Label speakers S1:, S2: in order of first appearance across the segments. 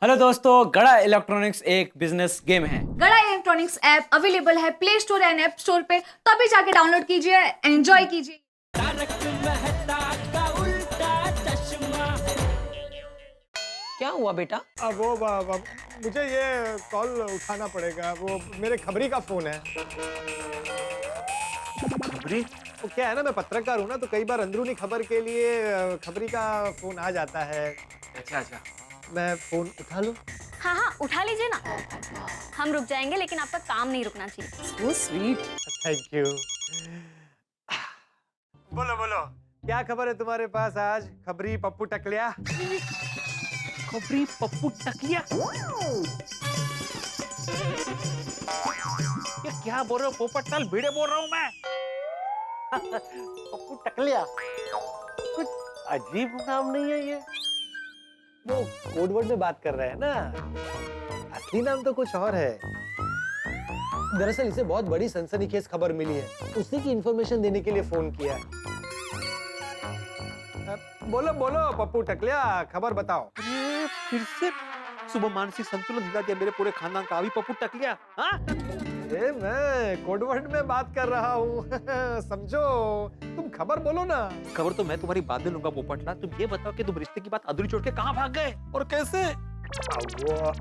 S1: Hello दोस्तों, गड़ा electronics एक बिजनेस गेम है।
S2: गड़ा इलेक्ट्रॉनिक्स ऐप अवेलेबल है play store and app store पे, तो अभी जाके डाउनलोड कीजिए, एंजॉय कीजिए।
S3: क्या हुआ बेटा?
S4: अब मुझे ये कॉल उठाना पड़ेगा। वो मेरे खबरी का फोन है।
S1: खबरी?
S4: वो क्या है ना, मैं पत्रकार हूँ ना, तो कई बार अंदरूनी खबर के लिए खबरी का फोन आ जाता है।
S1: अच्छा अच्छा।
S4: मैं फोन उठा लूं?
S5: हाँ हाँ, उठा लीजिए ना। हम रुक जाएंगे, लेकिन आपका काम नहीं रुकना चाहिए।
S3: So sweet.
S4: Thank you. बोलो बोलो, क्या खबर है तुम्हारे पास आज, खबरी पप्पू टकलिया?
S3: खबरी पप्पू टकलिया? ये क्या बोल रहे हो पोपट लाल? भिड़े बोल रहा हूँ मैं।
S4: पप्पू टकलिया कुछ अजीब नाम नहीं है ये? वो कोड वर्ड में बात कर रहे हैं ना, असली नाम तो कुछ और है। दरअसल इसे बहुत बड़ी सनसनीखेज खबर मिली है, उसी की इंफॉर्मेशन देने के लिए फोन किया है। बोलो बोलो पप्पू टकलिया, खबर बताओ।
S3: अरे फिर से सुबह मानसिक संतुलन हिला दिया मेरे पूरे खानदान का। अभी पप्पू टकलिया? हाँ?
S4: अरे मैं कोड वर्ड में बात कर रहा हूँ। समझो, तुम खबर बोलो ना।
S3: खबर तो मैं तुम्हारी बाद में लूंगा पोपट लाल। तुम ये बताओ कि तुम रिश्ते की बात अधूरी छोड़ के कहाँ भाग गए और कैसे?
S4: वो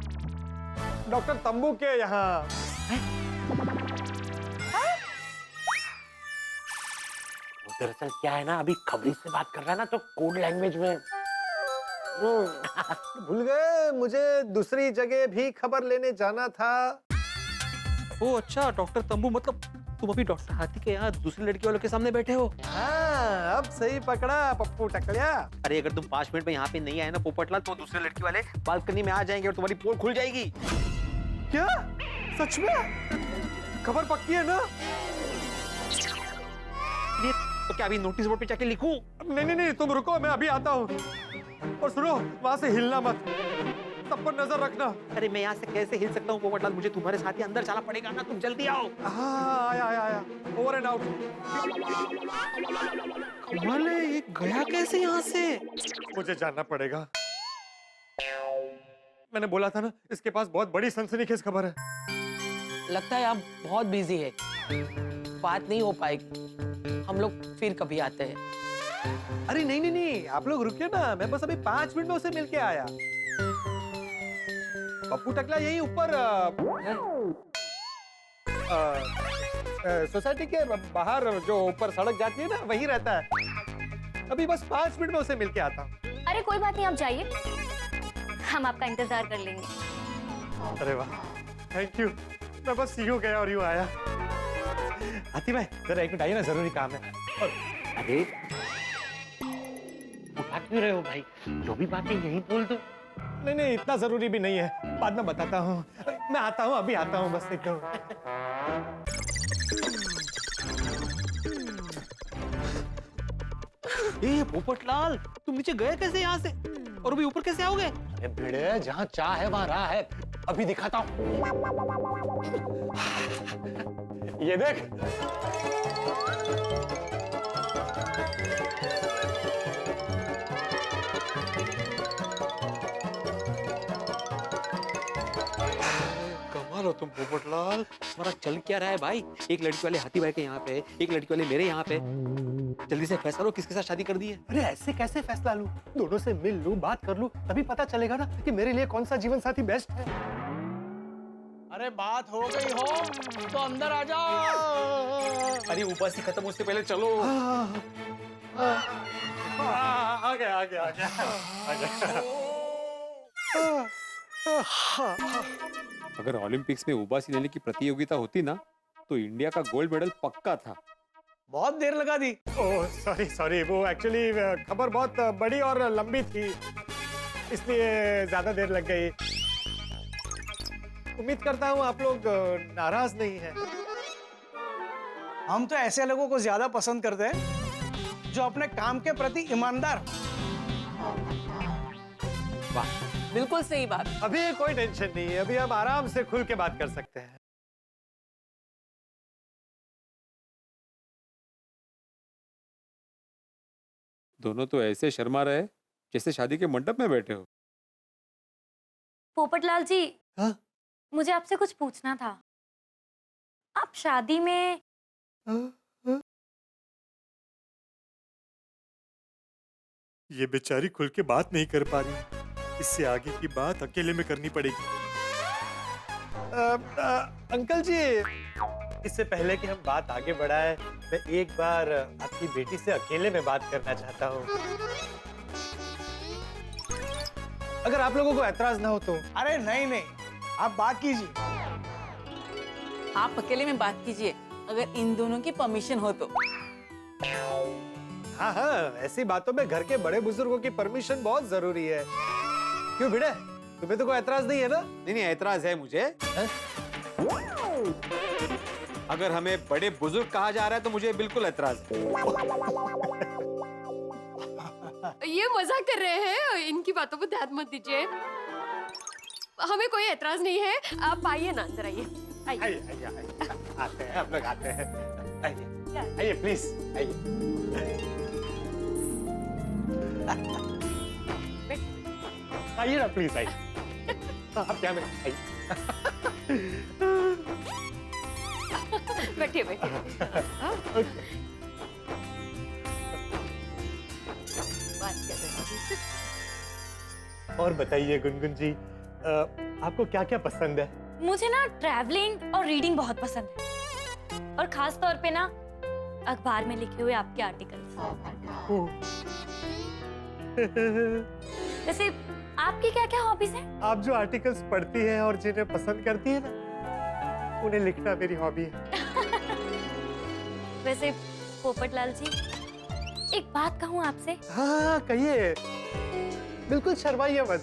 S4: डॉक्टर तंबू के यहाँ।
S6: दरअसल क्या है ना, अभी खबरी से बात कर रहा है ना, तो कोड लैंग्वेज में
S4: भूल गए, मुझे दूसरी जगह भी खबर लेने जाना था।
S3: ओ अच्छा, डॉक्टर तंबू मतलब तुम अभी डॉक्टर हाथी के यहाँ दूसरी लड़की वालों के सामने बैठे हो?
S4: हाँ, अब सही पकड़ा पप्पू टकलिया।
S3: अरे अगर तुम 5 मिनट में यहाँ पे नहीं आए ना पोपटलाल, तो दूसरे लड़की वाले बालकनी में आ जाएंगे और तुम्हारी पोल खुल जाएगी।
S4: क्या सच में? खबर पक्की है ना?
S3: ये तो क्या अभी नोटिस बोर्ड पे जाके लिखूं?
S4: नहीं नहीं नहीं, तुम रुको, मैं अभी आता हूँ। और सुनो, वहां से हिलना मत, सब पर नजर रखना।
S3: अरे मैं यहाँ से कैसे हिल सकता हूँ पोपटलाल? मुझे तुम्हारे साथ ही अंदर जाना पड़ेगा ना। तुम जल्दी आओ।
S4: हाँ, आया आया आया, ओवर एंड आउट।
S3: कमाल है, ये गया कैसे यहाँ से?
S4: मुझे जानना पड़ेगा। मैंने बोला था ना, इसके पास बहुत बड़ी सनसनीखेज खबर है।
S7: लगता है आप बहुत बिजी है, बात नहीं हो पाएगी। हम लोग फिर कभी आते हैं।
S4: अरे नहीं नहीं नहीं, आप लोग रुकिए ना, मैं बस अभी 5 मिनट में उसे मिलके आया। पप्पू टकला यही ऊपर सोसाइटी के बाहर जो ऊपर सड़क जाती है ना, वहीं रहता है। अभी बस 5 मिनट में उसे मिलके आता हूँ।
S5: अरे कोई बात नहीं, आप जाइए, हम आपका इंतजार कर लेंगे।
S4: अरे वाह, थैंक यू। मैं बस यूं गया और यूं आया। हाथी भाई जरा एक मिनट आइए ना, जरूरी काम है।
S6: अरे उठा क्यों रहे हो भाई? जो भी बात है यही बोल दो।
S4: नहीं नहीं, इतना जरूरी भी नहीं है, बाद में बताता हूँ। मैं आता हूँ, अभी आता हूँ, बस एक दो।
S3: ए पोपटलाल, तुम नीचे गए कैसे यहाँ से और अभी ऊपर कैसे आओगे?
S6: अरे भिड़े, जहाँ चाह है वहाँ राह है, अभी दिखाता हूँ।
S4: ये देख।
S3: कमाल हो तुम पोपटलाल। तुम्हारा चल क्या रहा है भाई? एक लड़की वाले हाथी भाई के यहाँ पे, एक लड़की वाले मेरे यहाँ पे। जल्दी से फैसला लो, किसके साथ शादी कर दी है?
S4: अरे ऐसे कैसे फैसला लूं? दोनों से मिल लूं, बात कर लूं, तभी पता चलेगा ना कि मेरे लिए कौन सा जीवन साथी बेस्ट है।
S7: अरे बात हो गई हो तो अंदर आ जाओ।
S3: अरे ऊपर से खत्म उससे पहले चलो।
S4: आ गया आ गया आ गया आ गया।
S8: अगर ओलंपिक्स में उबासी लेने की प्रतियोगिता होती ना, तो इंडिया का गोल्ड मेडल पक्का था।
S7: बहुत देर लगा दी।
S4: ओह सॉरी सॉरी, वो एक्चुअली खबर बहुत बड़ी और लंबी थी, इसलिए ज्यादा देर लग गई। उम्मीद करता हूँ आप लोग नाराज नहीं हैं।
S9: हम तो ऐसे लोगों को ज्यादा पसंद करते हैं जो अपने काम के प्रति ईमानदार।
S7: बिल्कुल सही बात।
S4: अभी कोई टेंशन नहीं है, अभी हम आराम से खुल के बात कर सकते हैं।
S8: दोनों तो ऐसे शर्मा रहे जैसे शादी के मंडप में बैठे हो।
S5: पोपटलाल जी,
S4: हाँ?
S5: मुझे आपसे कुछ पूछना था। आप शादी में
S10: ये बेचारी खुल के बात नहीं कर पा रही। इससे आगे की बात अकेले में करनी पड़ेगी।
S4: अंकल जी, इससे पहले कि हम बात आगे बढ़ाएं, मैं एक बार आपकी बेटी से अकेले में बात करना चाहता हूँ। अगर आप लोगों को ऐतराज ना हो तो।
S9: अरे नहीं नहीं, आप बात कीजिए।
S7: आप अकेले में बात कीजिए, अगर इन दोनों की परमिशन हो तो।
S4: हाँ हाँ, ऐसी बातों में घर के बड़े बुजुर्गों की परमिशन बहुत जरूरी है। क्यों भिड़े, तुम्हें तो कोई ऐतराज नहीं है ना?
S3: नहीं ऐतराज है मुझे। अगर हमें बड़े बुजुर्ग कहा जा रहा है तो मुझे बिल्कुल ऐतराज है।
S11: ये मजाक कर रहे हैं, इनकी बातों पर ध्यान मत दीजिए। हमें कोई ऐतराज नहीं है। आप आइए ना, अंदर आइए।
S4: आइए आइए आइए, आते हैं हम लोग, आते हैं। आइए आइए प्लीज, आइए आइए ना प्लीज, आइए। आप क्या में आइए।
S11: बैठिए बैठिए। बात कर रहे हैं।
S4: और बताइए गुनगुन जी, आपको क्या क्या पसंद है?
S5: मुझे ना ट्रैवलिंग और रीडिंग बहुत पसंद है, और खास तौर पे ना अखबार में लिखे हुए आपके आर्टिकल्स। वैसे आपकी क्या क्या हॉबीज हैं?
S4: आप जो आर्टिकल्स पढ़ती हैं और जिन्हें पसंद करती है ना, उन्हें लिखना मेरी हॉबी है।
S5: वैसे पोपटलाल जी, एक बात कहूँ आपसे?
S4: हाँ कहिए, बिल्कुल शर्माइए मत,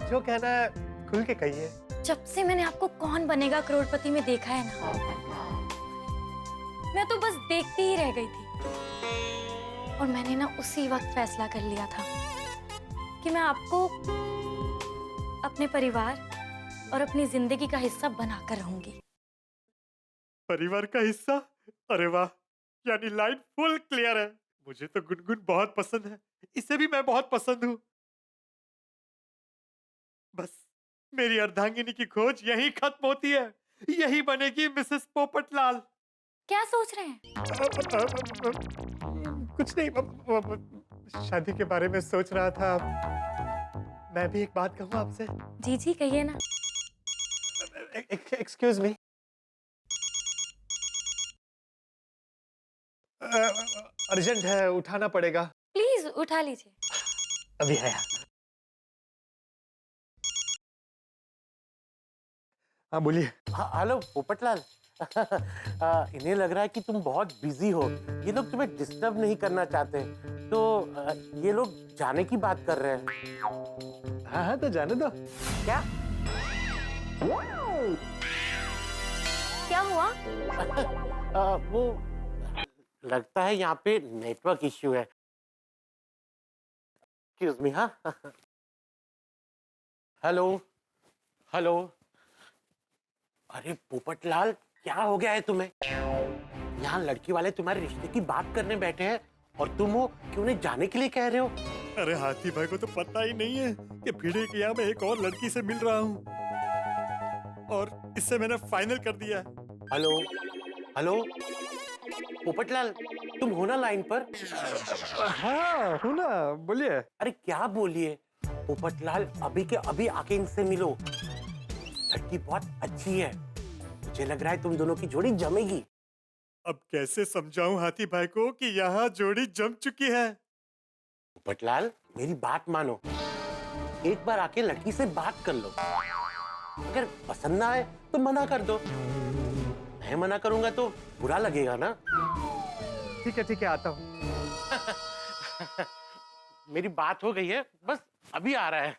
S4: जो कहना है खुल के कहिए।
S5: जब से मैंने आपको कौन बनेगा करोड़पति में देखा है ना, मैं तो बस देखती ही रह गई थी। और मैंने ना उसी वक्त फैसला कर लिया था कि मैं आपको अपने परिवार और अपनी जिंदगी का हिस्सा बनाकर रहूंगी।
S10: परिवार का हिस्सा? अरे वाह, यानी लाइन फुल क्लियर है। मुझे तो गुनगुन बहुत पसंद है, इसे भी मैं बहुत पसंद हूँ। बस मेरी अर्धांगिनी की खोज यहीं खत्म होती है। यही बनेगी मिसेस पोपटलाल।
S5: क्या सोच रहे हैं?
S4: कुछ नहीं, शादी के बारे में सोच रहा था। मैं भी एक बात कहूँ आपसे?
S5: जी जी कहिए ना।
S4: एक्सक्यूज मी, अर्जेंट है, उठाना पड़ेगा।
S5: प्लीज उठा लीजिए।
S4: अभी आया। हाँ बोलिए।
S6: हेलो पोपटलाल। इन्हें लग रहा है कि तुम बहुत बिजी हो। ये लोग तुम्हें डिस्टर्ब नहीं करना चाहते, तो ये लोग जाने की बात कर रहे हैं।
S4: हाँ हाँ, तो जाने दो।
S6: क्या
S5: क्या हुआ?
S6: वो लगता है यहाँ पे नेटवर्क इश्यू है। Excuse me. हाँ हेलो हेलो। अरे पोपटलाल, क्या हो गया है तुम्हें? यहाँ लड़की वाले तुम्हारे रिश्ते की बात करने बैठे हैं और तुम हो कि उन्हें जाने के लिए कह रहे हो।
S10: अरे हाथी भाई को तो पता ही नहीं है कि भिड़े के यहाँ मैं एक और लड़की से मिल रहा हूँ, और इससे मैंने फाइनल कर दिया है।
S6: हेलो हेलो पोपटलाल, तुम हो ना लाइन पर?
S4: हाँ हूँ ना, बोलिए।
S6: अरे क्या बोलिए पोपटलाल, अभी के अभी आके इनसे मिलो। लड़की बहुत अच्छी है, मुझे लग रहा है तुम दोनों की जोड़ी जमेगी।
S10: अब कैसे समझाऊं हाथी भाई को कि यहाँ जोड़ी जम चुकी है?
S6: पोपटलाल मेरी बात मानो, एक बार आके लड़की से बात कर लो। अगर पसंद ना आए तो मना कर दो। मैं मना करूंगा तो बुरा लगेगा ना।
S4: ठीक है, आता हूँ।
S6: मेरी बात हो गई है, बस अभी आ रहा है।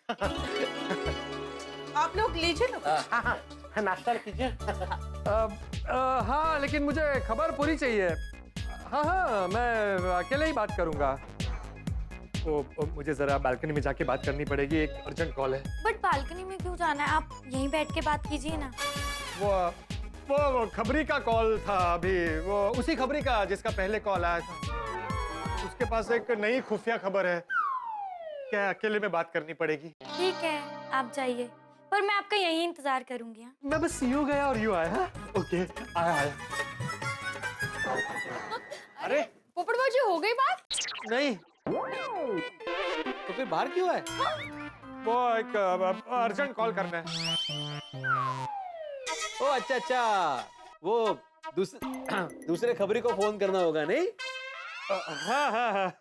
S7: आप लोग लीजिए ना।
S6: हाँ, नाश्ता कीजिए।
S4: हाँ, लेकिन मुझे खबर पूरी चाहिए। हाँ, मैं अकेले ही बात करूंगा। तो मुझे जरा बालकनी में जाके बात करनी पड़ेगी, एक अर्जेंट कॉल है।
S5: बट बालकनी में क्यों जाना है? आप यहीं बैठ के बात कीजिए ना।
S4: वो खबरी का कॉल था अभी, वो उसी खबरी का जिसका पहले कॉल आया था। उसके पास एक नई खुफिया खबर है।
S10: क्या अकेले में बात करनी पड़ेगी?
S5: ठीक है, आप जाइए, पर मैं आपका यहीं इंतजार करूंगी। हाँ?
S10: मैं बस यूं गया और यूं आया। ओके, आया।
S11: अरे पोपट बाबू जी, हो गई बात?
S3: नहीं तो फिर बाहर क्यों है?
S10: वो एक अर्जेंट कॉल करना है।
S3: ओ अच्छा अच्छा, वो दूसरे खबरी को फोन करना होगा नहीं?
S10: हाँ।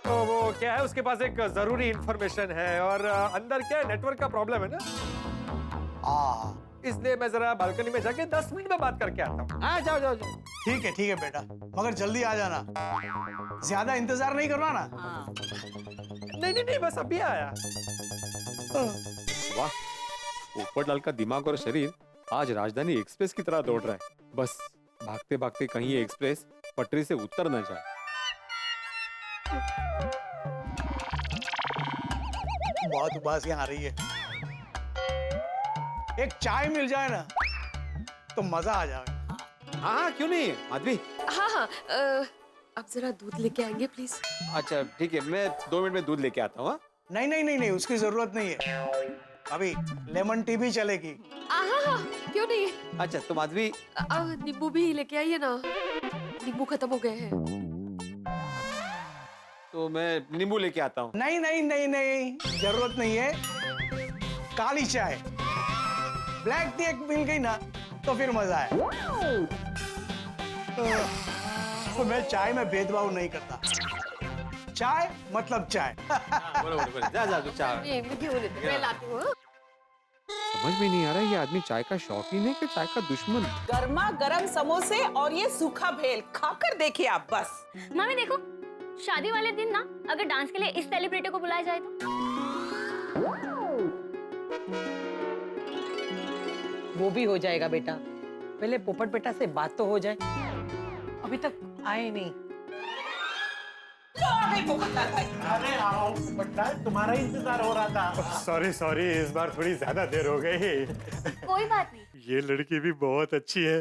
S10: तो वो क्या है, उसके पास एक जरूरी इंफॉर्मेशन है और अंदर क्या है, नेटवर्क का प्रॉब्लम है ना, इसलिए मैं जरा बालकनी में जाके 10 मिनट में बात करके आता हूँ।
S3: हाँ जाओ जाओ जाओ।
S9: ठीक है बेटा, मगर जल्दी आ जाना, ज्यादा इंतजार नहीं करना ना।
S10: नहीं, बस अभी आया।
S8: वाह, पोपटलाल का दिमाग और शरीर आज राजधानी एक्सप्रेस की तरह दौड़ रहा है। बस भागते भागते कहीं ये एक्सप्रेस पटरी से उतर न जाए।
S9: बहुत उबासी आ रही है, एक चाय मिल जाए ना तो मजा आ जाएगा।
S3: हाँ क्यों नहीं आदमी।
S11: हाँ, आप जरा दूध लेके आएंगे प्लीज?
S3: अच्छा ठीक है, मैं 2 मिनट में दूध लेके आता हूँ। हाँ?
S9: नहीं, उसकी जरूरत नहीं है, अभी लेमन टी भी चलेगी।
S11: हाँ, क्यों नहीं?
S3: अच्छा तो माधवी,
S11: नींबू भी लेके आइए ना, नींबू खत्म हो गए हैं।
S3: तो मैं नींबू लेके आता हूँ।
S9: नहीं, जरूरत नहीं है, काली चाय, ब्लैक टी एक मिल गई ना तो फिर मजा है। तो मैं चाय में भेदभाव नहीं करता, चाय मतलब चाय।
S3: बरोबर, जा तू चाय।
S11: ये मुझे वो लेते, मैं लाती हूँ।
S8: समझ में नहीं आ रहा है, ये आदमी चाय का शौकीन है कि चाय का दुश्मन?
S7: गर्मा गर्म समोसे और ये सूखा भेल खाकर देखिए आप बस।
S5: मामी देखो, शादी वाले दिन ना अगर डांस के लिए इस सेलिब्रिटी को बुलाया जाए तो।
S7: वो भी हो जाएगा बेटा, पहले पोपट बेटा से बात तो हो जाए, अभी तक आए नहीं।
S10: अरे आओ पोपटलाल, तुम्हारा इंतजार हो रहा था। सॉरी, इस बार थोड़ी ज्यादा देर हो गई।
S5: कोई बात नहीं।
S10: ये लड़की भी बहुत अच्छी है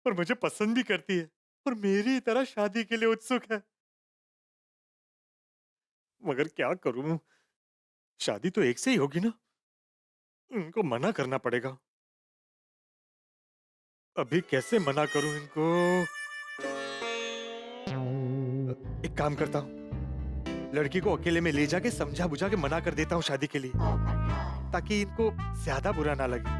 S10: और मुझे पसंद भी करती है और मेरी तरह शादी के लिए उत्सुक है, मगर क्या करूं, शादी तो एक से ही होगी ना, इनको मना करना पड़ेगा। अभी कैसे मना करूं इनको? एक काम करता हूं, लड़की को अकेले में ले जाके समझा बुझा के मना कर देता हूं शादी के लिए, ताकि इनको ज्यादा बुरा ना लगे।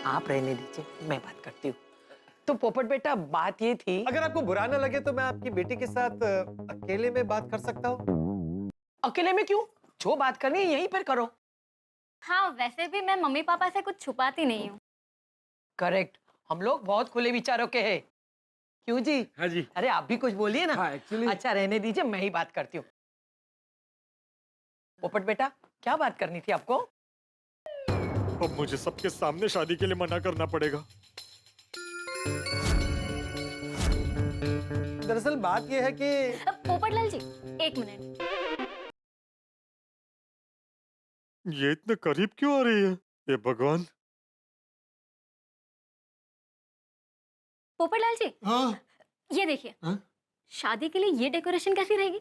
S7: आप रहने दीजिए, मैं बात करती हूँ। तो पोपट बेटा बात ये थी,
S10: अगर आपको बुरा ना लगे तो मैं आपकी बेटी के साथ अकेले में बात कर सकता हूँ।
S7: अकेले में क्यों, जो बात करनी है यहीं पर करो।
S5: हाँ, वैसे भी मैं मम्मी पापा से कुछ छुपाती नहीं हूँ।
S7: करेक्ट, हम लोग बहुत खुले विचारों के हैं। क्यों जी?
S3: हाँ जी।
S7: अरे आप भी कुछ बोलिए ना।
S3: हाँ, एक्चुअली
S7: अच्छा रहने दीजिए, मैं ही बात करती हूँ। पोपट बेटा क्या बात करनी थी आपको?
S10: अब मुझे सबके सामने शादी के लिए मना करना पड़ेगा। दरअसल बात यह है कि
S5: पोपटलाल जी, 1 मिनट।
S10: ये इतने करीब क्यों आ रही है? ये भगवान।
S5: पोपटलाल जी,
S10: हाँ?
S5: ये देखिए,
S10: हाँ?
S5: शादी के लिए ये डेकोरेशन कैसी रहेगी?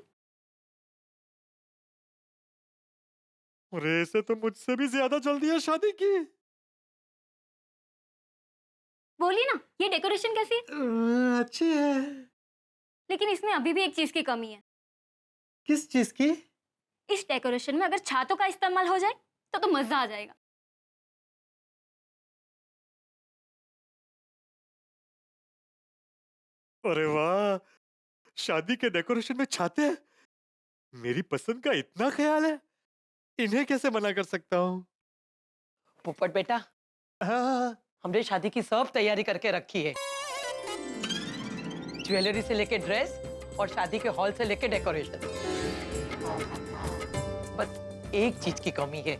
S10: अरे इसे तो मुझसे भी ज्यादा जल्दी है शादी की।
S5: बोलिए ना, ये डेकोरेशन कैसी है?
S10: अच्छी है।
S5: लेकिन इसमें अभी भी एक चीज की कमी है।
S10: किस चीज की?
S5: इस डेकोरेशन में अगर छातों का इस्तेमाल हो जाए तो मजा आ जाएगा।
S10: अरे वाह, शादी के डेकोरेशन में छाते हैं। मेरी पसंद का इतना ख्याल है, इन्हें कैसे मना कर सकता हूँ?
S7: पोपट बेटा,
S10: हाँ,
S7: हमने शादी की सब तैयारी करके रखी है, ज्वेलरी से लेके ड्रेस और शादी के हॉल से लेके डेकोरेशन। बस एक चीज की कमी है।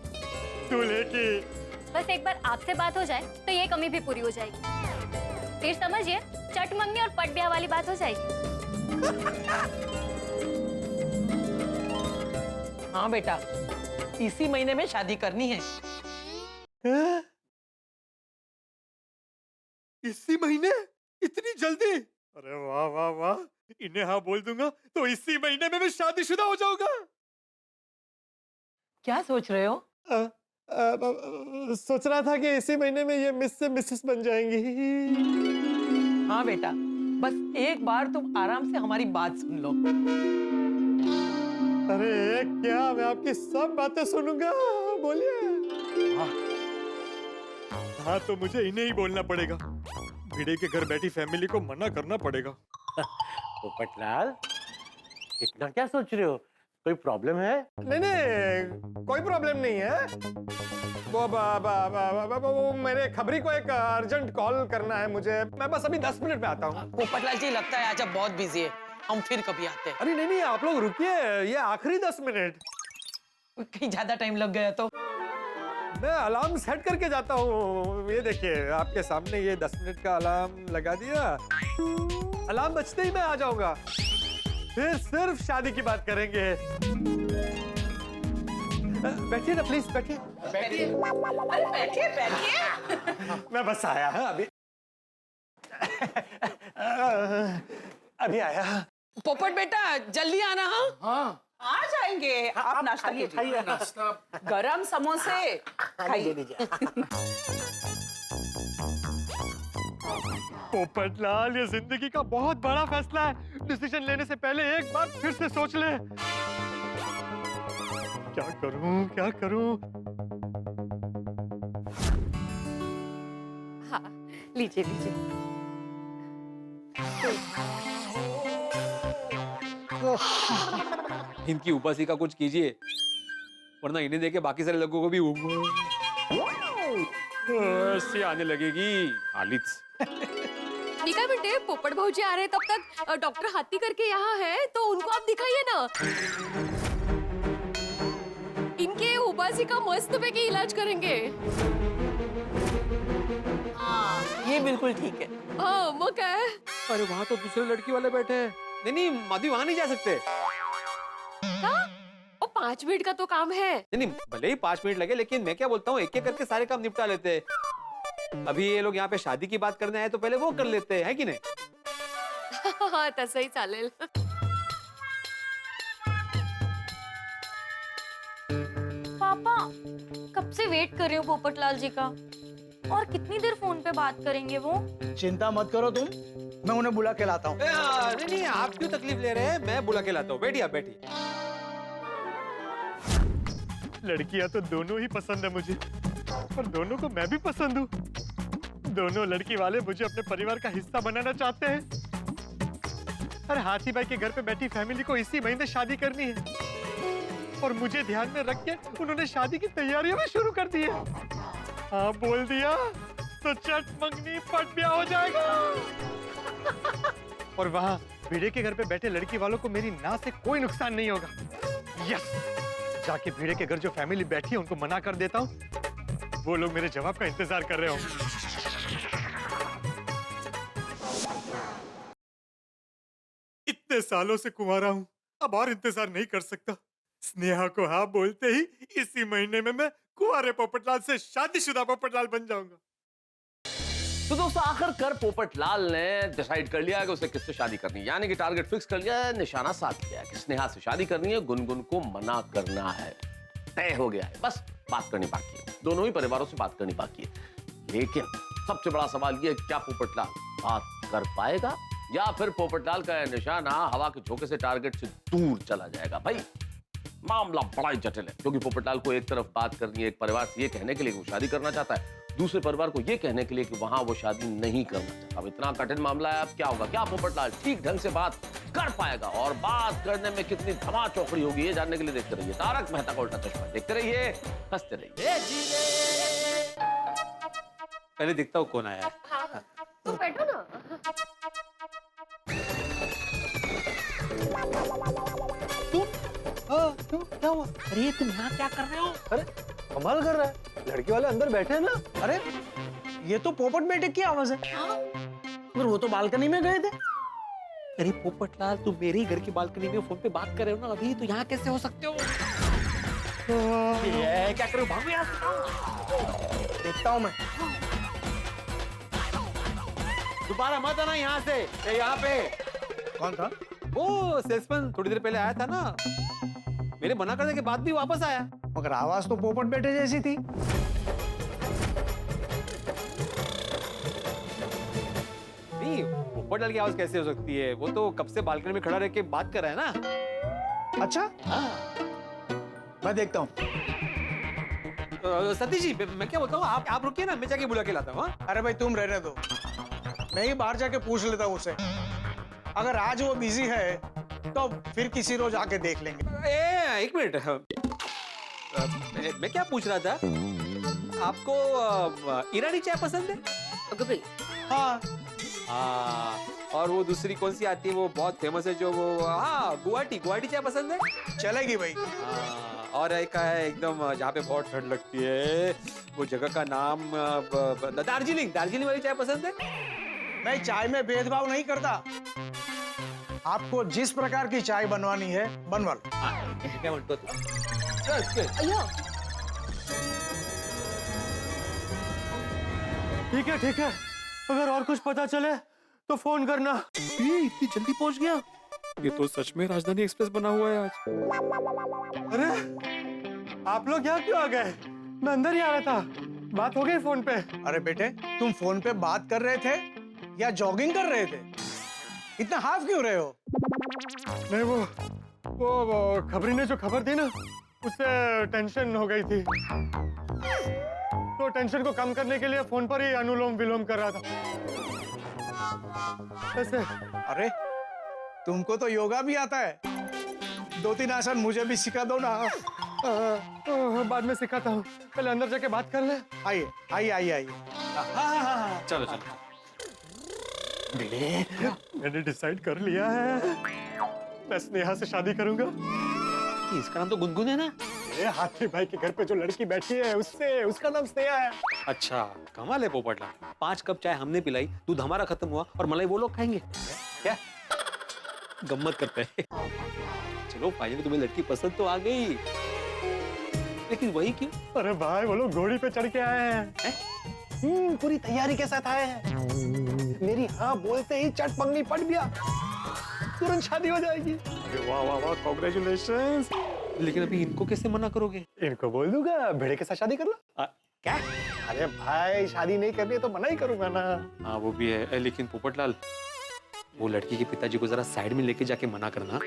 S10: दूल्हे की।
S5: बस एक बार आपसे बात हो जाए तो ये कमी भी पूरी हो जाएगी। फिर समझिए, चट मंगनी और पट ब्याह वाली बात हो जाएगी।
S7: हाँ बेटा, इसी महीने में शादी करनी है।
S10: हैं? इसी महीने? इतनी जल्दी? अरे वाह वाह वाह, इन्हें हाँ बोल दूंगा तो इसी महीने में मैं शादीशुदा हो जाऊंगा।
S7: क्या सोच रहे हो?
S10: सोच रहा था कि इसी महीने में ये मिस से मिसेस बन जाएंगी।
S7: हाँ बेटा, बस एक बार तुम आराम से हमारी बात सुन लो।
S10: अरे क्या, मैं आपकी सब बातें सुनूंगा, बोलिए। हाँ तो मुझे इन्हें ही बोलना पड़ेगा। भिड़े के घर बैठी फैमिली को मना करना पड़ेगा।
S6: पोपटलाल, इतना क्या सोच रहे हो? कोई प्रॉब्लम है?
S4: नहीं नहीं, कोई प्रॉब्लम नहीं है। वो मेरे खबरी को एक अर्जेंट कॉल करना है मुझे। मैं बस अभी 10 मिनट में आता हूँ।
S7: पोपटलाल जी, लगता है आज आप बहुत बिजी है, हम फिर कभी आते हैं।
S4: अरे नहीं नहीं, आप लोग रुकिए, ये आखिरी 10 मिनट।
S7: कहीं ज्यादा टाइम लग गया तो?
S4: मैं अलार्म सेट करके जाता हूँ। ये देखिए आपके सामने ये 10 मिनट का अलार्म लगा दिया। अलार्म बजते ही मैं आ जाऊंगा। फिर सिर्फ शादी की बात करेंगे। बैठिए ना प्लीज, बैठिए।
S7: बैठिए। अरे बैठिए बैठिए।
S4: मैं बस आया है अभी। अभी आया।
S7: पोपट बेटा जल्दी आना। हाँ आ जाएंगे। आप नाश्ता कीजिए। गरम समोसे खाइए।
S10: पोपटलाल, ये जिंदगी का बहुत बड़ा फैसला है। डिसीजन लेने से पहले एक बार फिर से सोच ले। क्या करूं, क्या करूं?
S11: हाँ, लीजिए लीजिए।
S8: इनकी उपासी का कुछ कीजिए, वरना इन्हें देखे बाकी सारे लोगों को भी ऐसी आने लगेगी हालित।
S11: निका बेटे, पोपट भाऊजी आ रहे हैं, तब तक डॉक्टर हाथी करके यहाँ है, तो उनको आप दिखाइए ना। इनके उबासी का मस्त पैकी इलाज करेंगे।
S7: ये बिल्कुल ठीक है।
S11: हाँ, मग काय?
S8: अरे वहाँ तो दूसरे लड़की वाले बैठे हैं।
S3: नहीं नहीं, माधवी वहां नहीं जा सकते।
S11: हाँ? और 5 मिनट का तो काम है।
S3: नहीं, भले ही 5 मिनट लगे, लेकिन मैं क्या बोलता हूँ, एक एक करके सारे काम निपटा लेते हैं। अभी ये लोग यहाँ पे शादी की बात करने आए तो पहले वो कर लेते हैं, कि नहीं?
S11: हाँ, तसंही चालेल।
S5: पापा कब से वेट कर रही हूँ पोपटलाल जी का, और कितनी देर फोन पे बात करेंगे वो?
S9: चिंता मत करो तुम, मैं उन्हें बुला के लाता हूँ।
S3: नहीं नहीं, आप क्यों तकलीफ ले रहे हैं? मैं बुला के लाता हूँ। बैठिए, आप बैठिए।
S10: लड़कियां तो दोनों ही पसंद है मुझे, पर दोनों को मैं भी पसंद हूँ। दोनों लड़की वाले मुझे अपने परिवार का हिस्सा बनाना चाहते हैं। अरे हाथी भाई के घर पे बैठी फैमिली को इसी महीने शादी करनी है, और मुझे ध्यान में रख के उन्होंने शादी की तैयारियां भी शुरू कर दी है। हाँ बोल दिया तो चट मंगनी पट ब्याह हो जाएगा। और वहाँ भिड़े के घर पे बैठे लड़की वालों को मेरी ना से कोई नुकसान नहीं होगा। यस, जाके भिड़े के घर जो फैमिली बैठी है उनको मना कर देता हूँ। वो लोग मेरे जवाब का इंतजार कर रहे होंगे। इतने सालों से कुंवारा हूँ, अब और इंतजार नहीं कर सकता। स्नेहा को हाँ बोलते ही इसी महीने में मैं कुंवारे पोपटलाल से शादीशुदा पोपटलाल बन जाऊंगा।
S12: तो दोस्तों, आखिरकार पोपटलाल ने डिसाइड कर लिया कि उसे किससे शादी करनी है, यानी कि टारगेट फिक्स कर लिया है, निशाना साध लिया है कि स्नेहा से शादी करनी है, गुनगुन को मना करना है। तय हो गया है, बस बात करनी बाकी है। दोनों ही परिवारों से बात करनी बाकी है। लेकिन सबसे बड़ा सवाल यह है, क्या पोपटलाल बात कर पाएगा, या फिर पोपटलाल का निशाना हवा के झोंके से टारगेट से दूर चला जाएगा? भाई मामला बड़ा ही जटिल है, क्योंकि पोपटलाल को एक तरफ बात करनी है एक परिवार से ये कहने के लिए कि वो शादी करना चाहता है, दूसरे परिवार को ये कहने के लिए कि वहां वो शादी नहीं करना चाहता। अब इतना कठिन मामला है, अब क्या होगा? क्या पोपटलाल ठीक ढंग से बात कर पाएगा? और बात करने में कितनी धमा चौकड़ी होगी, ये जानने के लिए देखते रहिए तारक मेहता का उल्टा चश्मा। देखते रहिए, हंसते रहिए।
S3: पहले देखता हूँ कौन आया है।
S11: हाँ, तो बैठो ना।
S4: क्यों, क्या हुआ?
S7: अरे तुम यहाँ क्या कर रहे हो?
S4: अरे कमाल कर रहा है, लड़की वाले अंदर बैठे हैं ना।
S9: अरे ये तो पोपट बेटे की आवाज है। पर वो तो बालकनी में गए थे।
S3: अरे पोपटलाल, तुम मेरे ही घर की बालकनी में फोन पे बात कर रहे हो ना अभी, तो यहाँ कैसे हो सकते हो? ये क्या करो, भागो यहाँ से।
S9: देखता हूँ मैं।
S3: दोबारा मत आना यहाँ से, यहाँ पे।
S4: कौन था?
S8: वो सेल्समैन थोड़ी देर पहले आया था ना, मेरे मना करने के बाद भी वापस आया।
S9: मगर आवाज तो पोपट बेटे जैसी थी।
S8: नहीं, पोपट लाल की आवाज कैसे हो सकती है? वो तो कब से बालकनी में खड़ा रह के बात कर रहा है ना।
S9: अच्छा, मैं देखता हूँ।
S8: सतीश जी, मैं क्या बोलता हूँ, आप रुकिए ना, मैं जाके बुला के लाता हूँ। हाँ?
S9: अरे भाई तुम रहने दो, मैं ही बाहर जाके पूछ लेता हूँ उससे। अगर आज वो बिजी है तो फिर किसी रोज आके देख लेंगे।
S8: एक मिनट, मैं क्या पूछ रहा था, आपको ईरानी चाय पसंद है?
S9: हाँ।
S8: और वो दूसरी कौन सी आती है, वो बहुत फेमस है जो वो, हाँ, गुवाहाटी चाय पसंद है?
S9: चलेगी भाई।
S8: और एक है एकदम जहाँ पे बहुत ठंड लगती है, वो जगह का नाम दार्जिलिंग वाली चाय पसंद है?
S9: मैं चाय में भेदभाव नहीं करता, आपको जिस प्रकार की चाय बनवानी है बनवा लो।
S8: क्या बोलते हो?
S10: ठीक है, अगर और कुछ पता चले तो फोन करना।
S8: ये इतनी जल्दी पहुंच गया? ये तो सच में राजधानी एक्सप्रेस बना हुआ है आज।
S10: अरे आप लोग यहाँ क्यों आ गए? मैं अंदर ही आ रहा था, बात हो गई फोन पे।
S9: अरे बेटे, तुम फोन पे बात कर रहे थे या जॉगिंग कर रहे थे? इतना हाफ क्यों रहे हो?
S10: नहीं, वो खबरी ने जो खबर दी ना, उससे टेंशन हो गई थी, तो टेंशन को कम करने के लिए फोन पर ही अनुलोम विलोम कर रहा था। ऐसे।
S9: अरे तुमको तो योगा भी आता है, 2-3 आसन मुझे भी सिखा दो ना।
S10: बाद में सिखाता हूँ, पहले अंदर जाके बात कर ले।
S9: आइए।
S8: चलो।
S10: मैंने डिसाइड कर लिया है, मैं स्नेहा से शादी करूंगा।
S8: इसका नाम तो गुनगुन है ना?
S10: अरे हाथी भाई के घर पे जो लड़की बैठी है उससे, उसका नाम स्नेहा है।
S8: अच्छा, कमाल है पोपटलाल, 5 कप चाय हमने पिलाई, दूध हमारा खत्म हुआ और मलाई वो लोग खाएंगे क्या? गम्मत करते हैं। चलो फाइनली तुम्हें लड़की पसंद तो आ गई, लेकिन वही क्यों?
S10: अरे भाई वो लोग घोड़ी पे चढ़ के आए हैं।
S9: पूरी तैयारी के साथ आए हैं। मेरी हाँ बोलते ही चट पंगनी पड़ गया, तुरंत शादी हो जाएगी।
S10: अरे वाह, कांग्रेचुलेशंस।
S8: लेकिन अभी इनको कैसे मना करोगे?
S10: इनको बोल दूंगा भेड़े के साथ शादी कर लो।
S8: क्या?
S9: अरे भाई शादी नहीं करनी है तो मना ही करूंगा ना।
S8: हाँ वो भी है, लेकिन पोपटलाल वो लड़की के पिताजी को जरा साइड में लेके जाके मना करना,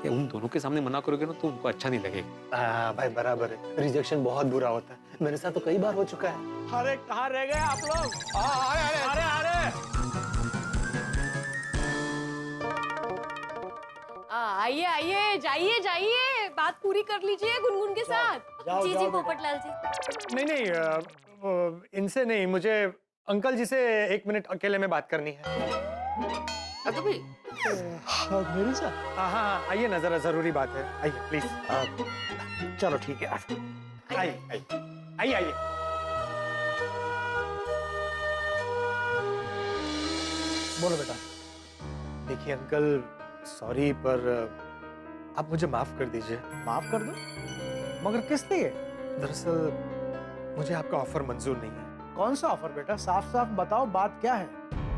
S8: कि उन दोनों के सामने मना करोगे ना तो उनको अच्छा नहीं लगेगा।
S4: हाँ भाई बराबर है, रिजेक्शन बहुत बुरा होता है, मेरे साथ तो कई बार हो चुका है।
S9: अरे कहाँ रह गए आप लोग? अरे
S11: आइए जाइए, बात पूरी कर लीजिए गुनगुन के साथ।
S5: जी पोपटलाल जी।
S10: नहीं, इनसे नहीं, मुझे अंकल जी से 1 मिनट अकेले में बात करनी है।
S9: मेरे साथ?
S10: हाँ, आइए ना, जरा जरूरी बात है, आइए प्लीज।
S9: चलो ठीक है,
S10: आइए।
S9: बोलो बेटा।
S10: देखिए अंकल, सॉरी पर आप मुझे माफ कर दीजिए।
S9: माफ कर दो, मगर किस लिए?
S10: दरअसल मुझे आपका ऑफर मंजूर नहीं है।
S9: कौन सा ऑफर बेटा? साफ साफ बताओ, बात क्या है?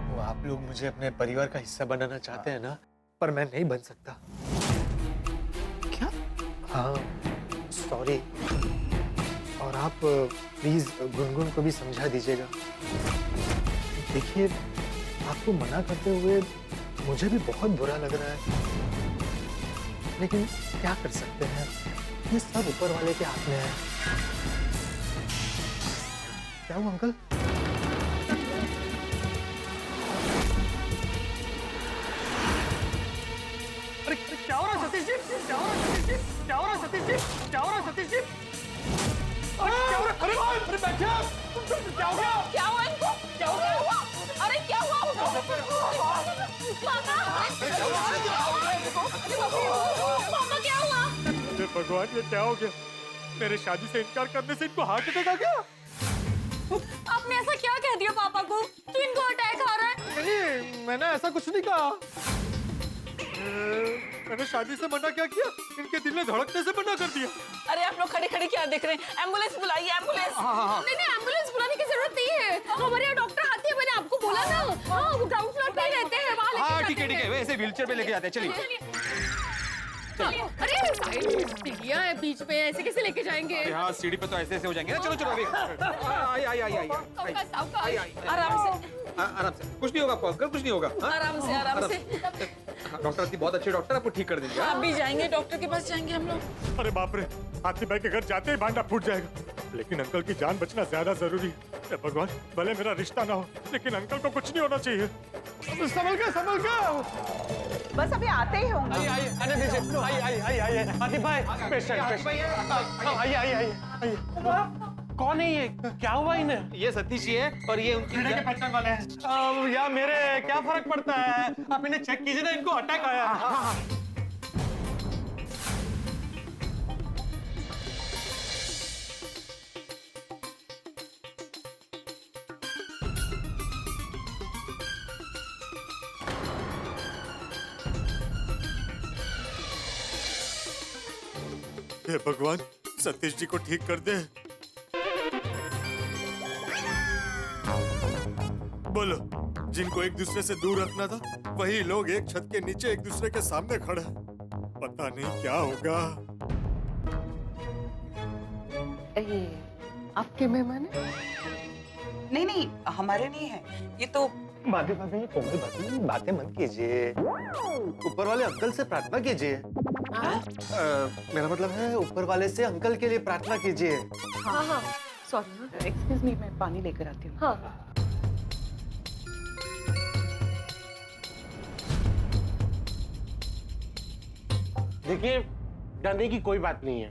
S10: वो आप लोग मुझे अपने परिवार का हिस्सा बनाना चाहते हैं ना, पर मैं नहीं बन सकता।
S9: क्या?
S10: हाँ, सॉरी। और आप प्लीज गुनगुन को भी समझा दीजिएगा। देखिए, आपको मना करते हुए मुझे भी बहुत बुरा लग रहा है, लेकिन क्या कर सकते हैं, ये सब ऊपर वाले के हाथ में है। क्या हुआ अंकल? अरे क्या हो रहा है सतीश जी? क्या हो रहा है सतीश जी? क्या हो रहा है सतीश जी? क्या हो रहा है सतीश जी? अरे बैठे आप! क्या हो गया?
S11: क्या हुआ इनको? क्या हुआ? अरे क्या हुआ उनको? पापा क्या हुआ?
S10: अरे भगवान, ये क्या हो गया? मेरे शादी से इनकार करने से इनको हार्ट अटैक आ गया?
S5: आपने ऐसा क्या कह दिया पापा को कि इनको अटैक आ रहा है?
S10: नहीं, मैंने ऐसा कुछ नहीं कहा। मैंने शादी से मना क्या किया, इनके दिल ने धड़कने से मना कर दिया।
S7: अरे आप लोग खड़े खड़े क्या देख रहे हैं? एम्बुलेंस बुलाइए, एम्बुलेंस।
S11: नहीं, एम्बुलेंस बुलाने की जरूरत नहीं है। हमारे यहाँ डॉक्टर हाथी है, मैंने आपको बोला ना। हाँ, वो ग्राउंड फ्लोर पे ही रहते हैं, वहाँ लेके जाते
S8: ठीक है
S11: हैं।
S8: वैसे व्हीलचेयर पे लेके जाते हैं चलिए
S11: अरे साइड में सीढ़ियां है बीच में, ऐसे कैसे लेके जाएंगे?
S8: यहाँ सीढ़ी पे तो ऐसे ऐसे हो जाएंगे ना चलो चलो अभी आई
S11: सावकाश, सावकाश।
S7: आराम से
S8: आराम से कुछ नहीं होगा आपको अंकल कुछ नहीं होगा हाँ?
S7: आराम से आराम से।
S8: डॉक्टर आती बहुत अच्छे डॉक्टर आपको ठीक कर देंगे हाँ?
S7: अभी जाएंगे डॉक्टर के पास जाएंगे हम लोग।
S10: अरे बाप रे, हाथी भाई के घर जाते ही भांडा फूट जाएगा, लेकिन अंकल की जान बचना ज्यादा जरूरी है। हे भगवान, भले मेरा रिश्ता ना हो लेकिन अंकल को कुछ नहीं होना चाहिए। संभल के
S7: बस अभी आते ही होंगे।
S9: आने दीजिए। आइए आतिफ भाई, पेशेंट आइए।
S6: कौन है ये? क्या हुआ इन्हें?
S8: ये सतीश जी है और ये उनकी
S9: पहचान वाले हैं। या मेरे क्या फर्क पड़ता है, आप इन्हें चेक कीजिए ना, इनको अटैक आया है।
S10: हे भगवान, सतीश जी को ठीक कर दे। बोलो, जिनको एक दूसरे से दूर रखना था वही लोग एक छत के नीचे एक दूसरे के सामने खड़े हैं। पता नहीं क्या होगा।
S7: ये आपके मेहमान है? नहीं नहीं, हमारे नहीं है ये तो।
S4: भाभी कोमल भाभी, बातें मत कीजिए, ऊपर वाले अंकल से प्रार्थना कीजिए। मेरा मतलब है ऊपर वाले से अंकल के लिए प्रार्थना कीजिए।
S11: हाँ सॉरी,
S7: एक्सक्यूज मी, मैं पानी लेकर आती हूँ।
S11: हाँ
S6: देखिए, डरने की कोई बात नहीं है।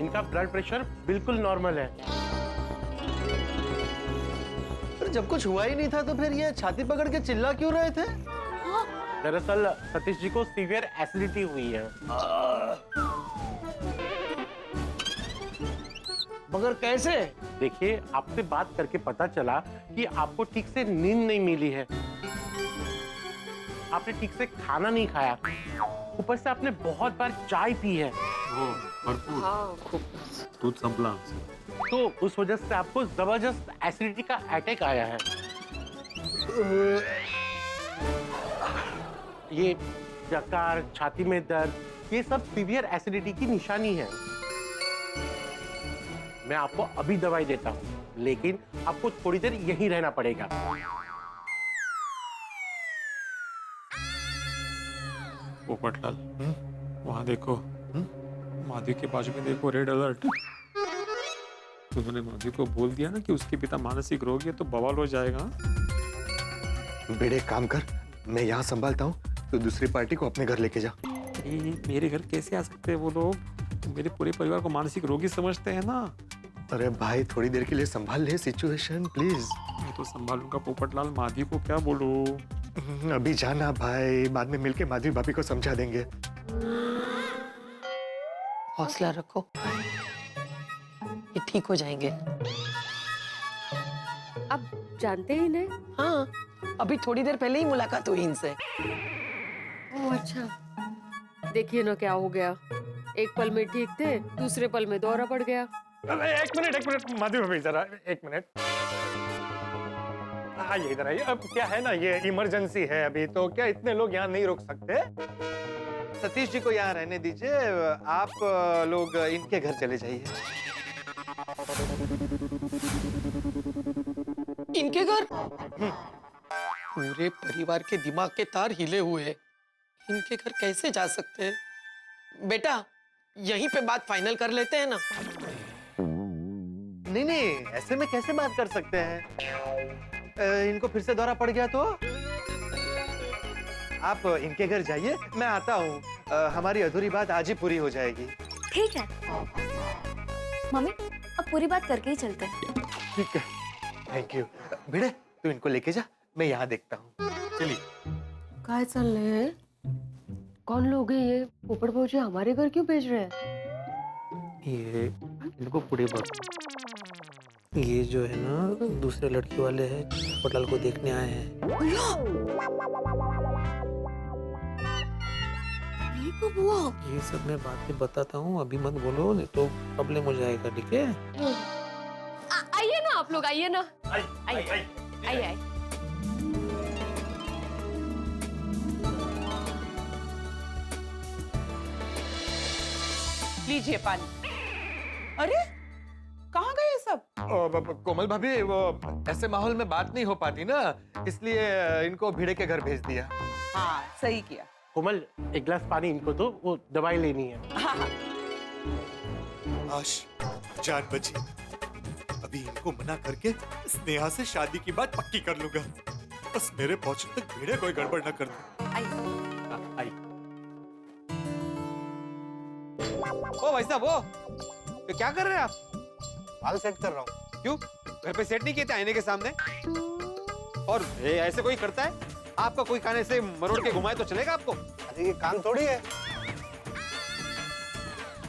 S6: इनका ब्लड प्रेशर बिल्कुल नॉर्मल है।
S4: पर जब कुछ हुआ ही नहीं था तो फिर ये छाती पकड़ के चिल्ला क्यों रहे थे?
S6: दरअसल सतीश जी को सीवियर एसिडिटी हुई है।
S9: मगर कैसे?
S6: देखिए, आपसे बात करके पता चला कि आपको ठीक से नींद नहीं मिली है, आपने ठीक से खाना नहीं खाया, ऊपर से आपने बहुत बार चाय पी है।
S8: दूध संभला।
S6: तो उस वजह से आपको जबरदस्त एसिडिटी का अटैक आया है। ये डकार, छाती में दर्द, ये सब सीवियर एसिडिटी की निशानी है। मैं आपको अभी दवाई देता हूँ, लेकिन आपको थोड़ी देर यहीं रहना पड़ेगा।
S8: पोपटलाल, वहाँ देखो, माधवी के बाजू में देखो, रेड अलर्ट। उन्होंने माधवी को बोल दिया ना कि उसके पिता मानसिक रोगी है तो बवाल हो जाएगा।
S4: बेड़े काम कर, मैं यहाँ संभालता हूँ, तो दूसरी पार्टी को अपने घर लेके जा।
S8: मेरे घर कैसे आ सकते हैं वो लोग? मेरे पूरे परिवार को मानसिक रोगी समझते हैं ना।
S4: अरे भाई, थोड़ी देर के लिए संभाल ले सिचुएशन प्लीज।
S8: मैं तो संभालूंगा पोपटलाल, माधवी को क्या बोलूं?
S4: अभी जाना भाई, बाद में मिलके माधवी भाभी को समझा देंगे।
S7: हौसला रखो, ये ठीक हो जाएंगे।
S11: अब जानते ही नहीं।
S7: हाँ, अभी थोड़ी देर पहले ही मुलाकात हुई इनसे।
S11: ओह अच्छा, देखिए ना क्या हो गया। एक पल में ठीक थे, दूसरे पल में दौरा पड़ गया।
S9: एक मिनट माधवी भाभी, जरा एक मिनट आइए इधर आइए। अब क्या है ना, ये इमरजेंसी है अभी, तो क्या इतने लोग यहाँ नहीं रुक सकते?
S4: सतीश जी को यहाँ रहने दीजिए, आप लोग इनके घर चले जाइए।
S7: इनके घर? पूरे परिवार के दिमाग के तार हिले हुए हैं। इनके घर कैसे जा सकते हैं? बेटा, यहीं पे बात फाइनल कर लेते हैं ना।
S4: नहीं, ऐसे में कैसे बात कर सकते हैं? इनको फिर से दौरा पड़ गया तो आप इनके घर जाइए, मैं आता हूँ। हमारी अधूरी बात आज ही पूरी हो जाएगी।
S2: ठीक है मम्मी, अब पूरी बात करके ही चलते हैं।
S4: ठीक है, थैंक यू। भिड़े, तू इनको लेके जा, मैं यहाँ देखता हूँ। चलिए।
S11: काय चल रहे हैं? कौन लोग हैं ये? पोपट भौजी हमारे घर क्यों भेज रहे हैं?
S3: ये इनको पूरे बात, ये जो है ना दूसरे लड़की वाले हैं, पोपटलाल को देखने आए हैं।
S11: ये कब हुआ?
S3: ये सब मैं बाद में बताता हूँ, अभी मत बोलो नहीं तो प्रॉब्लम हो जाएगा, ठीक है?
S11: आइए ना आप लोग, आइए ना। आइए।
S13: लीजिए पानी। अरे कहाँ गए सब?
S10: कोमल भाभी, वो ऐसे माहौल में बात नहीं हो पाती ना, इसलिए इनको भिड़े के घर भेज दिया।
S13: हाँ सही किया।
S6: कोमल, एक गिलास पानी इनको दो, वो दवाई लेनी है।
S13: हाँ हाँ
S14: आश, जान बची। अभी इनको मना करके स्नेहा से शादी की बात पक्की कर लूंगा। बस मेरे पहुंचने तक भिड़े कोई गड़बड़ न कर दे।
S8: आई। ओ भाई साहब, वो ये क्या कर रहे हैं आप?
S4: बाल सेट कर रहा हूँ।
S8: क्यों, घर पे सेट नहीं किए थे आईने के सामने? और ऐसे कोई करता है? आपका कोई कान ऐसे मरोड़ के घुमाए तो चलेगा आपको?
S4: अरे ये कान थोड़ी है।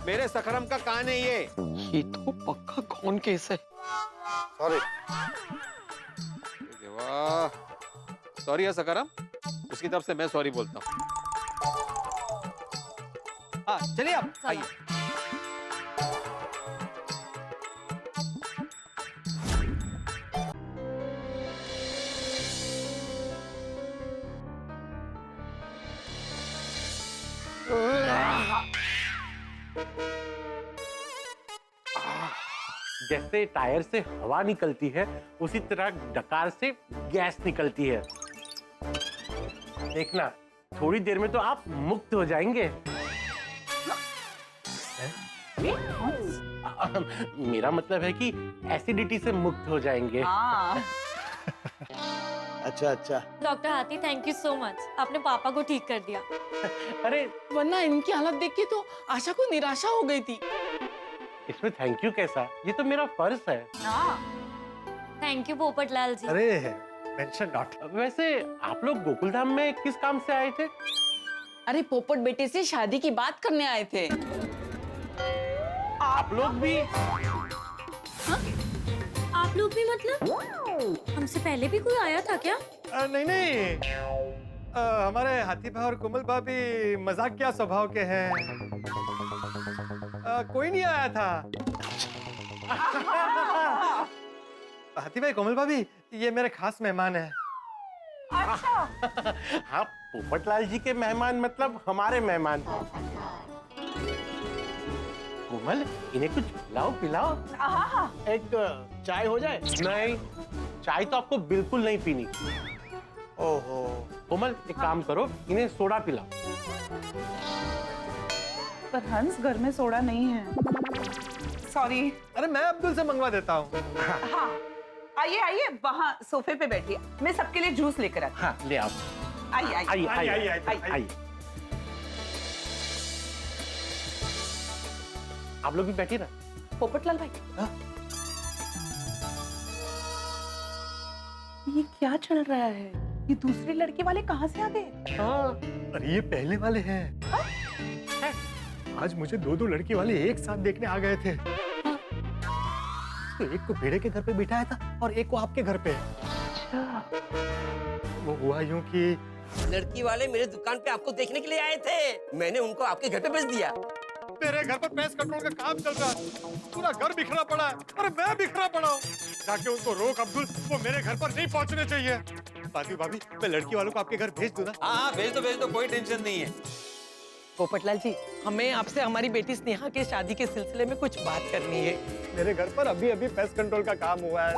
S8: मेरे सकरम का कान है ये।
S7: ये तो पक्का कौन केस है।
S4: सॉरी।
S8: वाह, सॉरी है सकरम, उसकी तरफ से मैं सॉरी बोलता हूँ। हाँ चलिए आप आइए।
S6: जैसे टायर से हवा निकलती है, उसी तरह डकार से गैस निकलती है। देखना, थोड़ी देर में तो आप मुक्त हो जाएंगे। मेरा मतलब है कि एसिडिटी से मुक्त हो जाएंगे।
S4: अच्छा।
S5: डॉक्टर हाथी, थैंक यू सो मच, आपने पापा को ठीक कर दिया।
S6: अरे
S7: वरना इनकी हालत देख के तो आशा को निराशा हो गई थी।
S6: इसमें थैंक यू कैसा, ये तो मेरा फर्ज है।
S5: थैंक यू पोपटलाल जी।
S14: अरे मेंशन नॉट।
S6: वैसे आप लोग गोकुलधाम में किस काम से आए थे?
S13: अरे पोपट बेटे से शादी की बात करने आए थे।
S6: आप लोग भी?
S5: आप लोग भी मतलब? हमसे पहले भी कोई आया था क्या?
S10: नहीं, हमारे हाथी भाई और कोमल भाभी मजाकिया स्वभाव के हैं। कोई नहीं आया था। हाथी भाई, कोमल भाभी, ये मेरे खास मेहमान हैं।
S6: हाँ, पोपटलाल जी के मेहमान मतलब हमारे मेहमान। कोमल, इन्हें कुछ खिलाओ पिलाओ।
S4: एक चाय हो जाए?
S6: नहीं, चाय तो आपको बिल्कुल नहीं पीनी।
S4: ओहो।
S6: कोमल, एक काम करो, इन्हें सोडा पिलाओ।
S13: पर हंस, घर में सोडा नहीं है। सॉरी।
S10: अरे मैं अब्दुल से मंगवा देता हूँ।
S13: हाँ आइए वहाँ सोफे पे बैठिए, मैं सबके लिए जूस लेकर आती हूँ।
S6: हाँ, ले आओ। आइए। आप लोग भी बैठिए ना।
S13: पोपटलाल भाई, ये क्या चल रहा है? ये दूसरे लड़के वाले कहाँ से आ गए?
S10: अरे ये पहले वाले हैं। आज मुझे दो लड़की वाले एक साथ देखने आ गए थे। तो एक को भेड़े के घर पे बिठाया था और एक को आपके घर पे। वो हुआ यूं कि
S15: लड़की वाले मेरे दुकान पे आपको देखने के लिए आए थे, मैंने उनको आपके घर पे भेज दिया।
S10: मेरे घर पर पेस्ट कंट्रोल का काम चल रहा है, पूरा घर बिखरा पड़ा है। अरे मैं बिखरा पड़ा हूँ। जाके उनको रोक अब्दुल, वो मेरे घर पर नहीं पहुँचने चाहिए। भाभी, मैं लड़की वालों को आपके घर भेज दूँ ना?
S8: हाँ भेज दो, कोई टेंशन नहीं है।
S7: पोपटलाल जी, हमें आपसे हमारी बेटी स्नेहा के शादी के सिलसिले में कुछ बात करनी है।
S10: मेरे घर पर अभी पेस्ट कंट्रोल का काम हुआ है,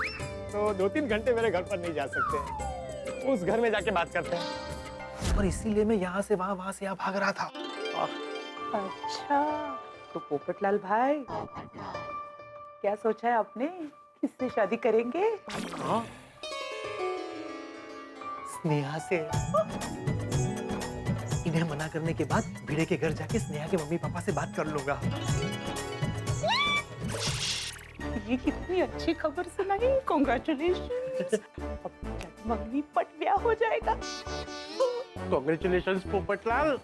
S10: तो 2-3 घंटे मेरे घर पर नहीं जा सकते। उस घर में जाके बात करते हैं। और इसीलिए मैं यहाँ से वहाँ से यहाँ भाग रहा था।
S13: अच्छा, तो पोपटलाल भाई, क्या सोचा है आपने? किससे शादी करेंगे?
S10: हाँ, स्नेहा से। इन्हें मना करने के बाद भिड़े के घर जाके स्नेहा के मम्मी पापा से बात कर लूंगा।
S13: ये कितनी अच्छी खबर सुनाई। कांग्रेचुलेशंस। मम्मी पट ब्याह हो जाएगा।
S6: कांग्रेचुलेशंस पोपटलाल।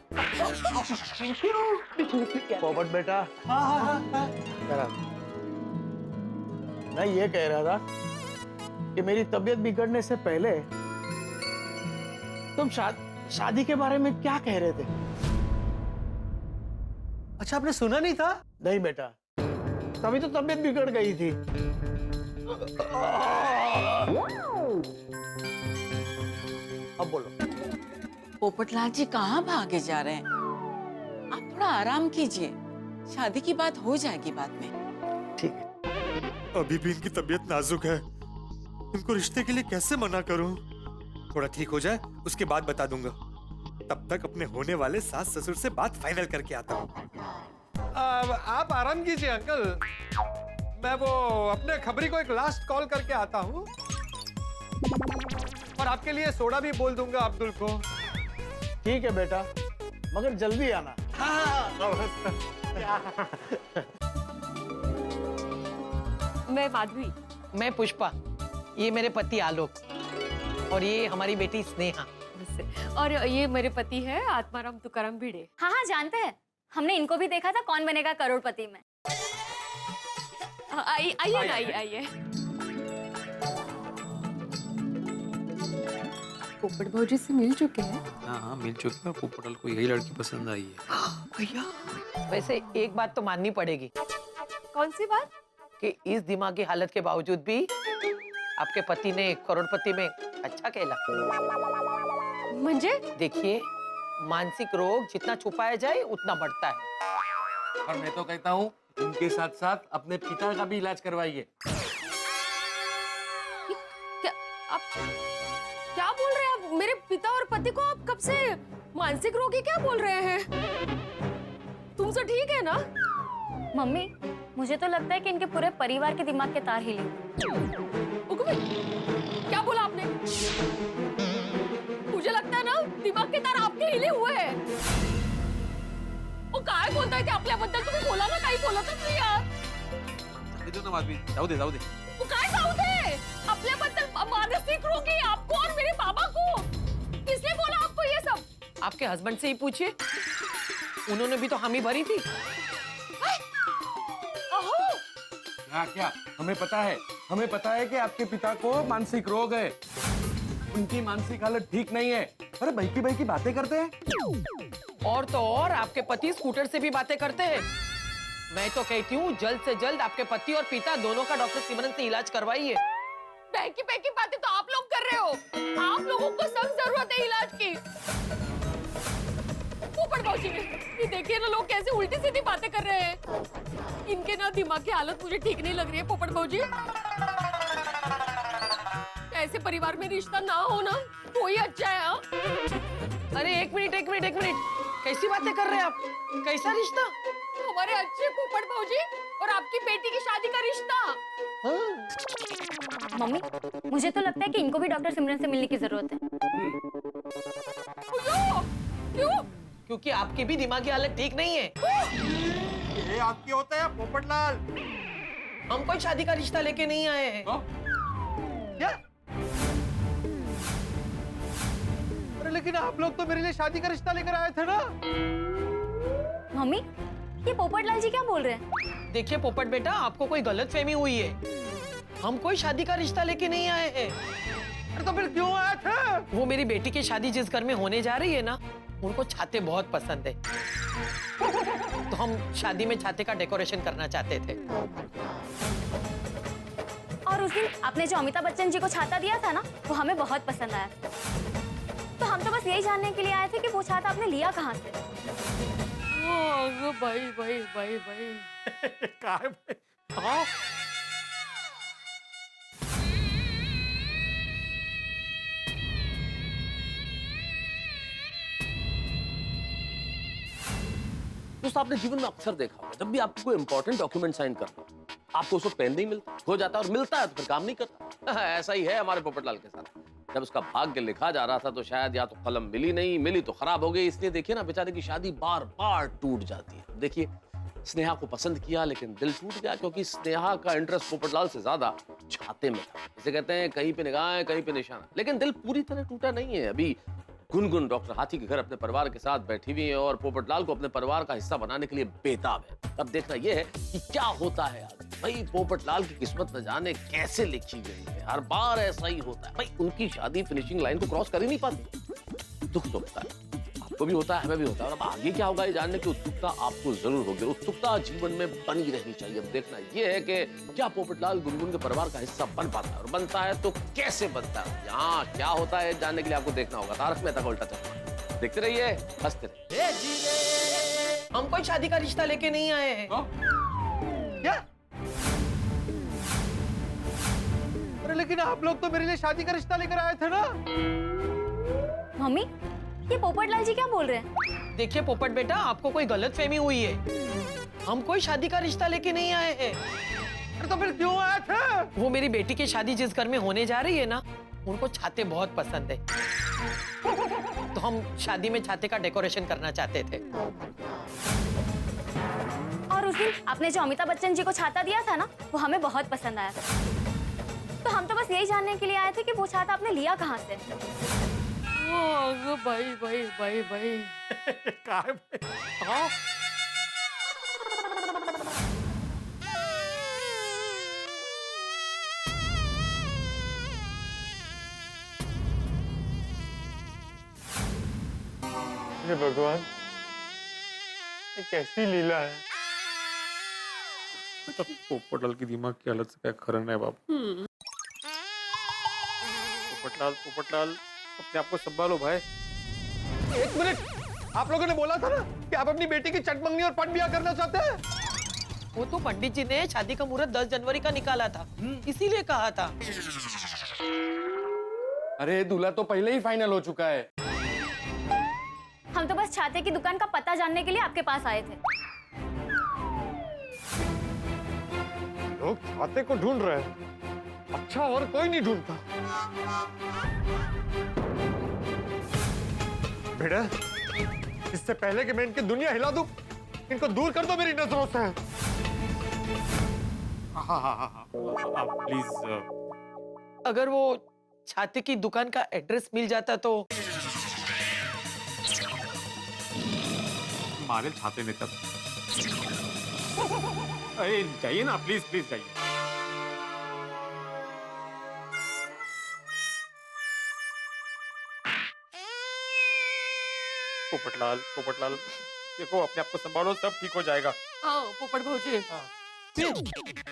S4: पोपट बेटा। मैं ये कह रहा था कि मेरी तबीयत बिगड़ने से पहले तुम शादी के बारे में क्या कह रहे थे?
S10: अच्छा, आपने सुना नहीं था?
S4: नहीं बेटा, तभी तो तबीयत बिगड़ गई थी। अब बोलो।
S13: पोपटलाल जी कहाँ भागे जा रहे हैं? आप थोड़ा आराम कीजिए। शादी की बात हो जाएगी बाद में।
S4: ठीक है।
S14: अभी भी इनकी तबीयत नाजुक है, इनको रिश्ते के लिए कैसे मना करूं? थोड़ा ठीक हो जाए उसके बाद बता दूंगा। तब तक अपने होने वाले सास ससुर से बात फाइनल करके आता हूँ।
S8: आप आराम कीजिए अंकल, मैं वो अपने खबरी को एक लास्ट कॉल करके आता हूँ और आपके लिए सोडा भी बोल दूंगा अब्दुल को।
S9: ठीक है बेटा, मगर जल्दी आना।
S11: मैं माधवी।
S7: मैं पुष्पा, ये मेरे पति आलोक और ये हमारी बेटी स्नेहा।
S11: और ये मेरे पति है आत्माराम तुकाराम भिड़े।
S5: हाँ हाँ जानते हैं, हमने इनको भी देखा था कौन बनेगा करोड़पति में।
S11: आइए ना, आइए। पोपट भौजी से मिल चुके हैं?
S3: हाँ मिल चुके हैं। पोपटलाल को यही लड़की पसंद आई है।
S7: भैया वैसे एक बात तो माननी पड़ेगी।
S11: कौन सी बात?
S7: कि इस दिमागी हालत के बावजूद भी आपके पति ने करोड़पति में अच्छा खेला।
S11: मंजे?
S7: देखिए, मानसिक रोग जितना छुपाया जाए उतना बढ़ता है।
S12: और मैं तो कहता हूँ इनके साथ साथ अपने पिता का भी इलाज करवाइए।
S11: आप क्या बोल रहे हैं? आप मेरे पिता और पति को आप कब से मानसिक रोगी क्या बोल रहे हैं? तुम तो ठीक है ना?
S5: मम्मी, मुझे तो लगता है कि इनके पूरे परिवार के दिमाग के तार हिले।
S11: क्या बोला आपने? मुझे लगता है ना दिमाग के तार आपके हिले हुए हैं। वो काय बोलता है कि आपल्याबद्दल तुम्ही बोला ना, काही बोलतच नाही यार।
S3: जाऊ दे जाऊ दे।
S11: वो काय जाऊ दे? आपल्याबद्दल मानसिक रोगी आपको और मेरे बाबा को किसने बोला आपको ये सब?
S7: आपके हस्बैंड से ही पूछिए, उन्होंने भी तो हामी भरी थी।
S12: क्या हमें पता है कि आपके पिता को मानसिक रोग है। उनकी मानसिक हालत ठीक नहीं है। अरे भाई की बातें करते हैं।
S7: और तो और आपके पति स्कूटर से भी बातें करते हैं। मैं तो कहती हूँ जल्द से जल्द आपके पति और पिता दोनों का डॉक्टर सिमरन से इलाज करवाइए।
S11: बहकी बातें तो आप लोग कर रहे हो। आप लोगों को सब जरूरत है इलाज की। पोपट भौजी, ये देखिए ना लोग कैसे उल्टी सीधी बातें कर रहे हैं। इनके ना दिमाग की हालत मुझे ठीक नहीं लग रही है पोपट भौजी। ऐसे परिवार में रिश्ता ना होना कोई अच्छा है। हाँ?
S7: अरे एक मिनट, कैसी बातें कर रहे हैं आप? कैसा रिश्ता?
S11: हमारे अच्छे पोपट भौजी और आपकी बेटी की शादी का रिश्ता।
S5: मम्मी, मुझे तो लगता है कि इनको भी डॉक्टर सिमरन से मिलने की जरूरत है।
S11: क्यों?
S7: क्योंकि आपकी भी दिमागी हालत ठीक नहीं है।
S8: ये आपकी होता है पोपटलाल।
S7: हम कोई शादी का रिश्ता लेके नहीं आए हैं।
S8: क्या? अरे लेकिन आप लोग तो मेरे लिए शादी का रिश्ता लेकर आए थे ना?
S5: मम्मी, ये पोपटलाल जी क्या बोल रहे हैं?
S7: देखिए पोपट बेटा, आपको कोई गलतफहमी हुई है। हम कोई शादी का रिश्ता लेके नहीं आए हैं।
S8: अरे तो फिर क्यों आए थे?
S7: वो मेरी बेटी की शादी जिस घर में होने जा रही है ना, उनको छाते बहुत पसंद है। तो हम शादी में छाते का डेकोरेशन करना चाहते थे।
S5: और उस दिन आपने जो अमिताभ बच्चन जी को छाता दिया था ना, वो हमें बहुत पसंद आया। तो हम तो बस यही जानने के लिए आए थे कि वो छाता आपने लिया कहाँ से।
S11: भाई।
S8: हाँ?
S12: दोस्तों, आपने जीवन में अक्सर देखा होगा, जब भी आपको कोई इंपॉर्टेंट डॉक्यूमेंट साइन करना आपको उसको पेन नहीं मिलता, हो जाता है, और मिलता है तो फिर काम नहीं करता। ऐसा ही है हमारे पोपटलाल के साथ। जब उसका भाग्य लिखा जा रहा था तो शायद या तो कलम मिली तो खराब हो गई। इसलिए देखिए ना, बेचारे की शादी बार बार टूट जाती है। देखिए, स्नेहा को पसंद किया लेकिन दिल टूट गया, क्योंकि स्नेहा का इंटरेस्ट पोपटलाल से ज्यादा छाते में था। इसे कहते हैं कहीं पे निगाह कहीं पे निशाना। लेकिन दिल पूरी तरह टूटा नहीं है। अभी गुनगुन डॉक्टर हाथी के घर अपने परिवार के साथ बैठी हुई है और पोपटलाल को अपने परिवार का हिस्सा बनाने के लिए बेताब है। अब देखना यह है कि क्या होता है आगे। भाई, पोपटलाल की किस्मत न जाने कैसे लिखी गई है। हर बार ऐसा ही होता है। भाई, उनकी शादी फिनिशिंग लाइन को क्रॉस कर ही नहीं पाती। दुख तो होता है, आपको भी होता है, हमें भी होता है। और अब आगे क्या होगा ये जानने की उत्सुकता आपको जरूर होगी। उत्सुकता जीवन में बनी रहनी चाहिए। अब देखना यह है कि क्या पोपटलाल गुनगुन के परिवार का हिस्सा बन पाता है, और बनता है तो कैसे बनता है। यहाँ क्या होता है जानने के लिए आपको देखना होगा तारक मेहता का उल्टा चश्मा। देखते रहिए, हंसते रहिए।
S7: हम कोई शादी का रिश्ता लेके नहीं आए हैं।
S4: क्या? अरे लेकिन आप लोग तो मेरे लिए शादी का रिश्ता लेकर आए थे ना?
S5: मम्मी, ये पोपटलाल जी क्या बोल रहे हैं?
S7: देखिए पोपट बेटा, आपको कोई गलतफहमी हुई है। हम कोई शादी का रिश्ता लेके नहीं आए हैं।
S4: अरे तो फिर क्यों आए थे?
S7: वो मेरी बेटी की शादी जिस घर में होने जा रही है ना, उनको छाते बहुत पसंद है, तो हम शादी में छाते का डेकोरेशन करना चाहते थे।
S5: और उस दिन आपने जो अमिताभ बच्चन जी को छाता दिया था ना, वो हमें बहुत पसंद आया था। तो हम तो बस यही जानने के लिए आए थे कि वो छाता आपने लिया कहाँ से।
S11: भाई भाई भाई भाई
S7: हाँ?
S10: हे भगवान, ये कैसी लीला है।
S8: पोपटलाल की दिमाग की हालत से क्या खरन है बाबू।
S10: पोपटलाल, अपने आप को संभालो भाई।
S4: एक मिनट, आप लोगों ने बोला था ना कि आप अपनी बेटी की चटमंगनी और पट ब्याह करना चाहते हैं।
S7: वो तो पंडित जी ने शादी का मुहूर्त 10 जनवरी का निकाला था, इसीलिए कहा था।
S12: अरे दूल्हा तो पहले ही फाइनल हो चुका है।
S5: हम तो बस छाते की दुकान का पता जानने के लिए आपके पास आए थे।
S10: लोग छाते को ढूंढ रहे हैं, अच्छा और कोई नहीं ढूंढता। बेटा, इससे पहले कि मैं इनकी दुनिया हिला दूं, इनको दूर कर दो मेरी नजरों से।
S8: प्लीज।
S7: अगर वो छाते की दुकान का एड्रेस मिल जाता तो।
S8: मारे छाते में तब। अरे जाइए ना, प्लीज प्लीज जाइए। पोपटलाल, देखो अपने आप को संभालो, सब ठीक हो जाएगा।
S11: हाँ पोपट भौजी।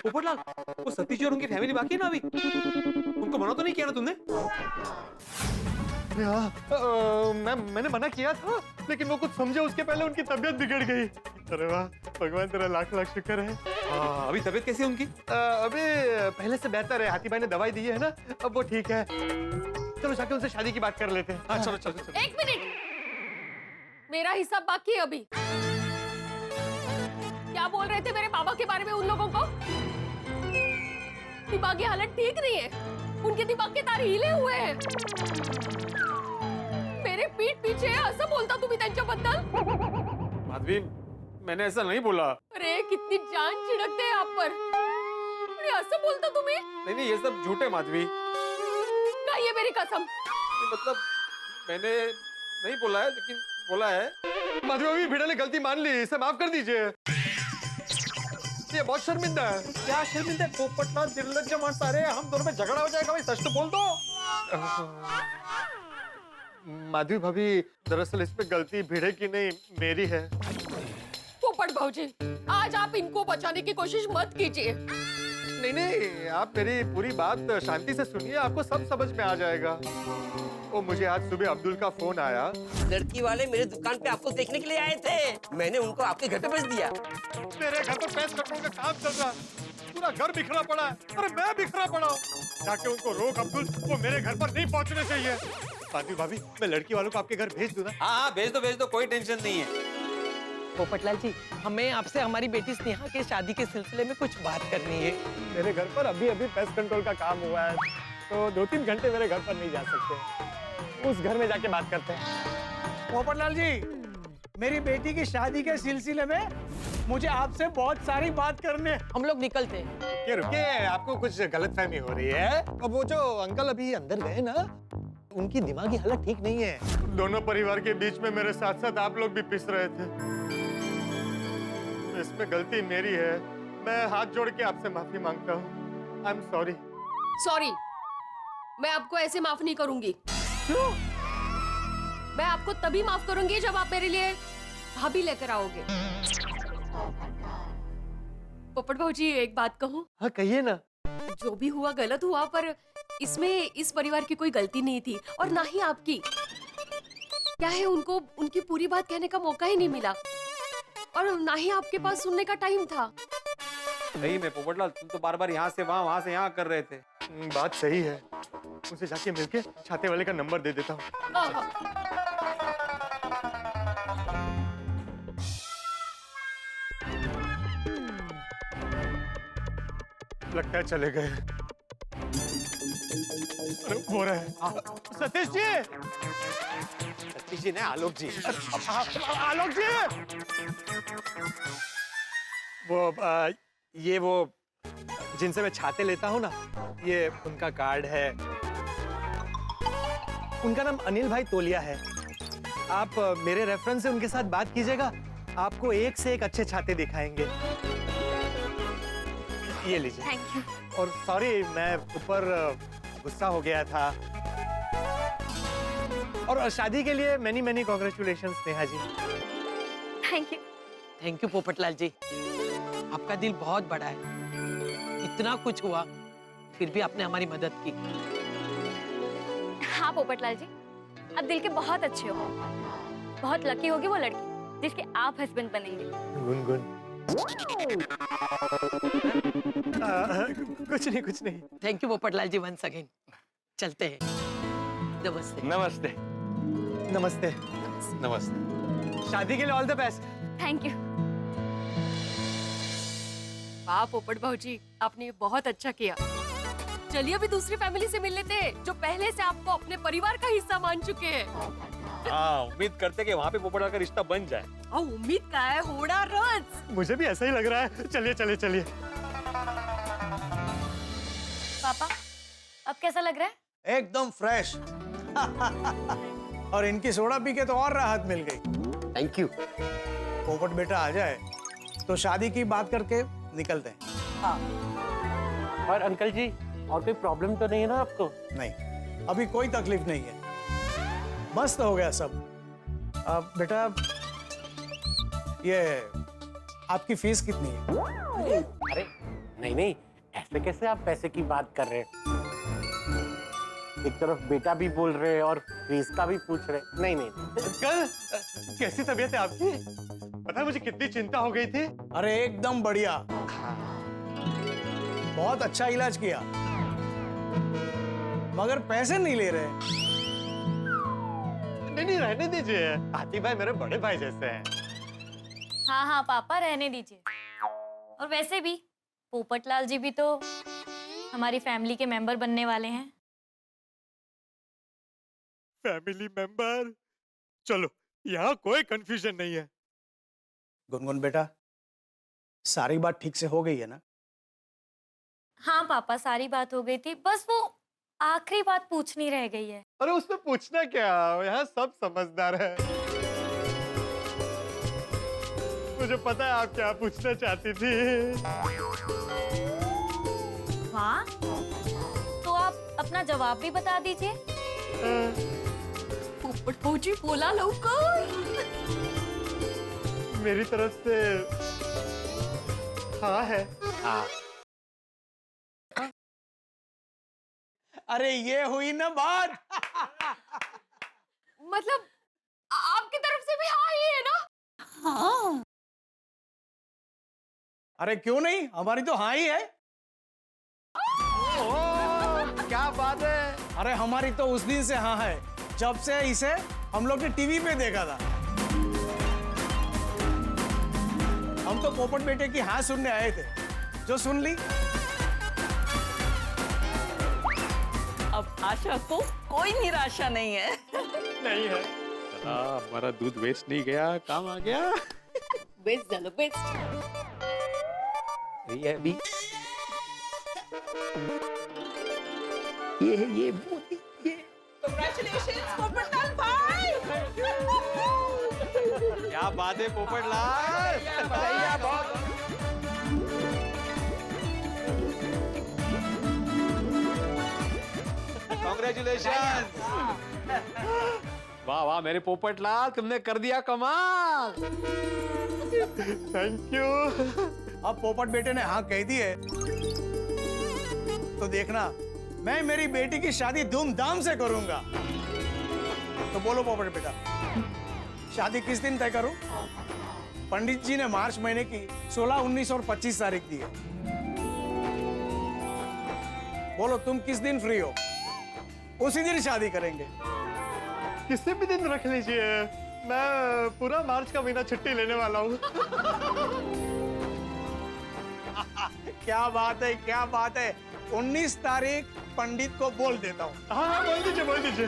S8: पोपटलाल, वो सतीश जी और उनकी फैमिली बाकी है ना अभी? उनको मना तो नहीं किया ना तुमने?
S10: मैंने मना किया था, लेकिन वो कुछ समझे उसके पहले उनकी तबीयत बिगड़ गई। अरे वाह भगवान, तेरा लाख लाख शुक्र है।
S8: अभी तबीयत कैसी है उनकी?
S10: अभी पहले से बेहतर है, हाथी भाई ने दवाई दी है ना, अब वो ठीक है। चलो जाके उनसे शादी की बात कर लेते हैं। हाँ, चलो।
S11: एक मिनट, मेरा हिस्सा बाकी है अभी। क्या बोल रहे थे मेरे बाबा के बारे में उन लोगों को? दिमागी हालत ठीक नहीं है, उनके दिमाग के तार हिले हुए हैं। मेरे पीठ पीछे असं बोलता तुम्ही त्यांच्याबद्दल?
S8: माधवी, मैंने ऐसा नहीं बोला।
S11: अरे कितनी जान छिड़कते हैं आप पर। अरे असं बोलता तुम्ही?
S8: नहीं, ये सब झूठे माधवी।
S11: क्या ये मेरी कसम?
S8: मतलब मैंने नहीं बोला है, लेकिन बोला है।
S10: माधवी, अभी भिड़ा ने गलती मान ली, इसे माफ कर दीजिए। ये बहुत शर्मिंदा है।
S8: क्या शर्मिंदा? पोपटलाल निर्लज्ज मानस, अरे हम दोनों में झगड़ा हो जाएगा भाई, सच तो बोल दो।
S10: माधवी भाभी, दरअसल इसमें गलती भिड़े की नहीं, मेरी है।
S11: पोपट भाऊजी, आज आप इनको बचाने की कोशिश मत कीजिए।
S10: नहीं, आप मेरी पूरी बात शांति से सुनिए, आपको सब समझ में आ जाएगा। ओ, मुझे आज सुबह अब्दुल का फोन आया।
S15: लड़की वाले मेरे दुकान पे आपको देखने के लिए आए थे, मैंने उनको आपके घर पे भेज दिया।
S10: मेरे घर पर पैस कटने का काम चल रहा है, पूरा घर बिखरा पड़ा है। अरे मैं बिखरा पड़ा हूँ। जाके उनको रोक अब्दुल, वो मेरे घर पर नहीं पहुँचने चाहिए। माधवी भाभी, मैं लड़की वालों को आपके घर भेज दूं ना?
S8: हाँ, भेज दो, कोई टेंशन नहीं है।
S7: पोपटलाल जी, हमें आपसे हमारी बेटी स्नेहा के शादी के सिलसिले में कुछ बात करनी है।
S10: मेरे घर पर अभी पेस्ट कंट्रोल का काम हुआ है, तो 2-3 घंटे मेरे घर पर नहीं जा सकते। उस घर में जाके बात करते हैं।
S9: पोपटलाल जी, मेरी बेटी की शादी के सिलसिले में मुझे आपसे बहुत सारी बात करने।
S7: हम लोग निकलते हैं।
S10: रुकिए, आपको कुछ गलतफहमी हो रही है। अब वो जो अंकल अभी अंदर गए ना, उनकी दिमागी हालत ठीक नहीं है। दोनों परिवार के बीच में मेरे साथ साथ आप लोग भी पिस रहे थे। इसमें गलती मेरी है, मैं हाथ जोड़ के आपसे माफी मांगता हूँ। I am sorry.
S11: सॉरी, मैं आपको ऐसे माफ नहीं करूंगी।
S10: क्यों?
S11: मैं आपको तभी माफ करूंगी जब आप मेरे लिए भाभी लेकर आओगे। पोपट भाऊजी, एक बात कहूँ?
S10: हाँ, कहिए ना।
S11: जो भी हुआ गलत हुआ, पर इसमें इस परिवार की कोई गलती नहीं थी, और ना ही आपकी। क्या है, उनको उनकी पूरी बात कहने का मौका ही नहीं मिला। और ना ही आपके पास सुनने का टाइम था।
S8: सही में पोपटलाल, तुम तो बार बार यहाँ से वहाँ से यहाँ कर रहे थे।
S10: बात सही है, उनसे जाके मिलके छाते वाले का नंबर दे देता हूँ। लगता है चले गए। अरे वो रहे सतीश जी।
S8: सतीश जी ने आलोक जी।
S10: आलोक जी, वो ये वो जिनसे मैं छाते लेता हूँ ना, ये उनका कार्ड है। उनका नाम अनिल भाई तोलिया है। आप मेरे रेफरेंस से उनके साथ बात कीजिएगा, आपको एक से एक अच्छे छाते दिखाएंगे। ये लीजिए।
S5: Thank you.
S10: और सॉरी, मैं ऊपर गुस्सा हो गया था। और शादी के लिए many many congratulations Neha ji.
S7: Thank you Popatlal ji, आपका दिल बहुत बड़ा है। इतना कुछ हुआ फिर भी आपने हमारी मदद की।
S5: हाँ पोपटलाल जी, आप दिल के बहुत अच्छे हो। बहुत लकी होगी वो लड़की जिसके आप हस्बैंड बनेंगे।
S10: गुनगुन। कुछ नहीं।
S7: Thank you Popatlal ji once again. चलते हैं। नमस्ते।
S8: नमस्ते।
S10: नमस्ते।
S8: नमस्ते।
S10: शादी के लिए all the best.
S5: Thank you.
S11: वाह पोपट भाऊजी, आपने बहुत अच्छा किया। चलिए अभी दूसरी फैमिली से मिल लेते हैं जो पहले से आपको अपने परिवार का हिस्सा मान चुके हैं।
S8: हाँ, उम्मीद करते कि वहाँ पे पोपटलाल का रिश्ता बन जाए।
S11: और उम्मीद का है होड़ा रंस।
S10: मुझे भी ऐसा ही लग रहा है। चलिए।
S5: पापा, अब कैसा लग रहा है?
S9: एकदम फ्रेश। और इनकी सोडा पी के तो और राहत मिल गई।
S6: Thank you.
S9: पोपट बेटा आ जाए तो शादी की बात करके निकलते हैं।
S6: और अंकल जी, और कोई प्रॉब्लम तो नहीं है ना आपको?
S9: नहीं, अभी कोई तकलीफ नहीं है, मस्त हो गया सब। बेटा, ये आपकी फीस कितनी है?
S6: अरे नहीं, ऐसे कैसे आप पैसे की बात कर रहे हैं? एक तरफ बेटा भी बोल रहे हैं और फीस का भी पूछ रहे। नहीं।
S10: अंकल, कैसी तबीयत है आपकी? पता है मुझे कितनी चिंता हो गई थी।
S9: अरे एकदम बढ़िया, बहुत अच्छा इलाज किया, मगर पैसे नहीं ले रहे।
S10: नहीं, रहने दीजिए। हाथी भाई मेरे बड़े भाई जैसे हैं।
S5: हाँ पापा, रहने दीजिए। और वैसे भी पोपटलाल जी भी तो हमारी फैमिली के मेंबर बनने वाले हैं।
S10: Family member? चलो, यहाँ कोई कंफ्यूजन नहीं है।
S9: गुनगुन बेटा, सारी बात ठीक से हो गई है ना?
S5: हाँ पापा, सारी बात हो गई थी, बस वो आखिरी बात पूछनी रह गई है।
S10: अरे उसमें पूछना क्या, यहाँ सब समझदार है। मुझे पता है आप क्या पूछना चाहती थी।
S5: वाह, तो आप अपना जवाब भी बता दीजिए।
S11: पोपट भाऊजी बोला लवकर।
S10: मेरी तरफ से हाँ है।
S6: हाँ।
S9: अरे ये हुई ना बात।
S11: मतलब आपकी तरफ से भी हाँ ही है ना?
S13: हाँ।
S9: अरे क्यों नहीं, हमारी तो हाँ ही है।
S10: क्या बात है।
S9: अरे हमारी तो उस दिन से हाँ है जब से इसे हम लोग ने टीवी पे देखा था। हम तो पोपट बेटे की हाँ सुनने आए थे, जो सुन ली।
S13: अब आशा को कोई निराशा नहीं है।
S10: नहीं है।
S8: हमारा दूध वेस्ट नहीं गया, काम आ गया।
S13: बेस्ट डालो, बेस्ट।
S6: ये अभी ये मोदी ये।
S13: Congratulations, पोपटलाल भाई।
S8: क्या बात है पोपटलाल। कांग्रेचुलेशन। वाह मेरे पोपटलाल, तुमने कर दिया कमाल।
S10: Thank you.
S9: अब पोपट बेटे ने हाँ कह दी है तो देखना, मैं मेरी बेटी की शादी धूमधाम से करूंगा। तो बोलो पोपट बेटा, शादी किस दिन तय करूं? पंडित जी ने मार्च महीने की 16, 19 और 25 तारीख दी है। बोलो तुम किस दिन फ्री हो, उसी दिन शादी करेंगे।
S10: किसी भी दिन रख लीजिए, मैं पूरा मार्च का महीना छुट्टी लेने वाला हूँ।
S9: क्या बात है, क्या बात है। 19 तारीख पंडित को बोल देता हूँ।
S10: हाँ बोल दीजिए, बोल दीजिए।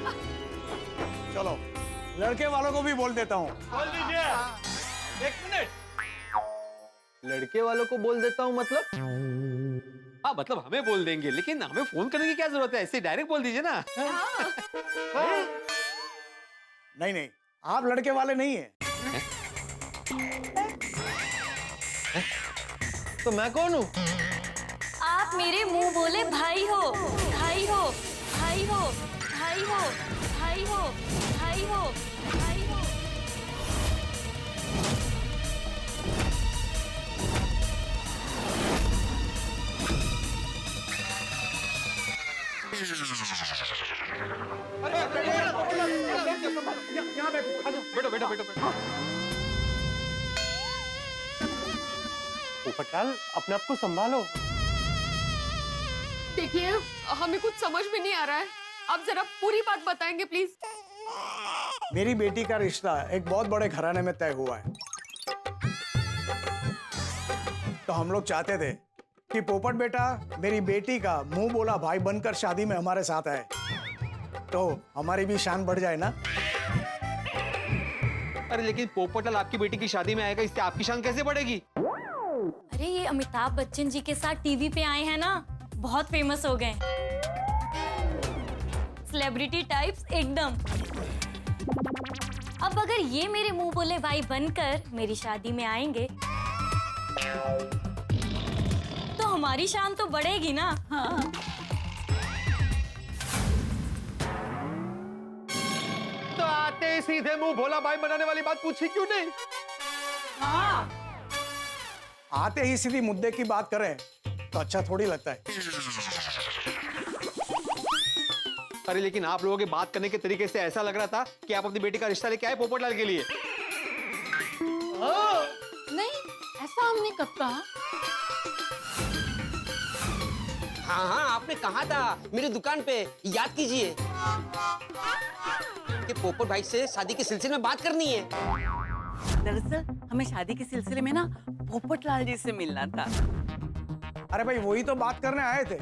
S9: चलो लड़के वालों को भी बोल देता हूँ।
S10: बोल दीजिए।
S8: 1 मिनट, लड़के वालों को बोल देता हूँ मतलब? हाँ मतलब हमें बोल देंगे, लेकिन हमें फोन करने की क्या जरूरत है, ऐसे डायरेक्ट बोल दीजिए ना।
S9: नहीं नहीं, आप लड़के वाले नहीं है।
S8: तो मैं कौन हूँ?
S5: आप मेरे मुंह बोले भाई हो, भाई हो, भाई हो, भाई हो, भाई हो, भाई हो, भाई हो।
S8: बैठो बैठो बैठो बैठो।
S6: पोपटलाल, अपने आप को संभालो।
S11: देखिए, हमें कुछ समझ में नहीं आ रहा है, आप जरा पूरी बात बताएंगे प्लीज।
S9: मेरी बेटी का रिश्ता एक बहुत बड़े घराने में तय हुआ है। तो हम लोग चाहते थे कि पोपट बेटा मेरी बेटी का मुंह बोला भाई बनकर शादी में हमारे साथ आए, तो हमारी भी शान बढ़ जाए ना।
S8: अरे लेकिन पोपटलाल आपकी बेटी की शादी में आएगा, इससे आपकी शान कैसे बढ़ेगी?
S5: अरे ये अमिताभ बच्चन जी के साथ टीवी पे आए हैं ना, बहुत फेमस हो गए, सेलिब्रिटी टाइप्स एकदम। अब अगर ये मेरे मुंह बोले भाई बनकर मेरी शादी में आएंगे तो हमारी शान तो बढ़ेगी ना। हाँ।
S10: तो आते ही सीधे मुंह भोला भाई बनाने वाली बात पूछी क्यों नहीं?
S9: हाँ। आते ही सीधी मुद्दे की बात करें तो अच्छा थोड़ी लगता है।
S8: अरे लेकिन आप लोगों के बात करने के तरीके से ऐसा लग रहा था कि आप अपनी बेटी का रिश्ता लेके आए पोपटलाल के लिए।
S13: नहीं, ऐसा हमने कब कहा?
S15: हाँ हाँ, आपने कहा था मेरी दुकान पे, याद कीजिए कि पोपट भाई से शादी के सिलसिले में बात करनी है।
S13: दरअसल हमें शादी के सिलसिले में ना पोपटलाल जी से मिलना था।
S9: अरे भाई वही तो बात करने आए थे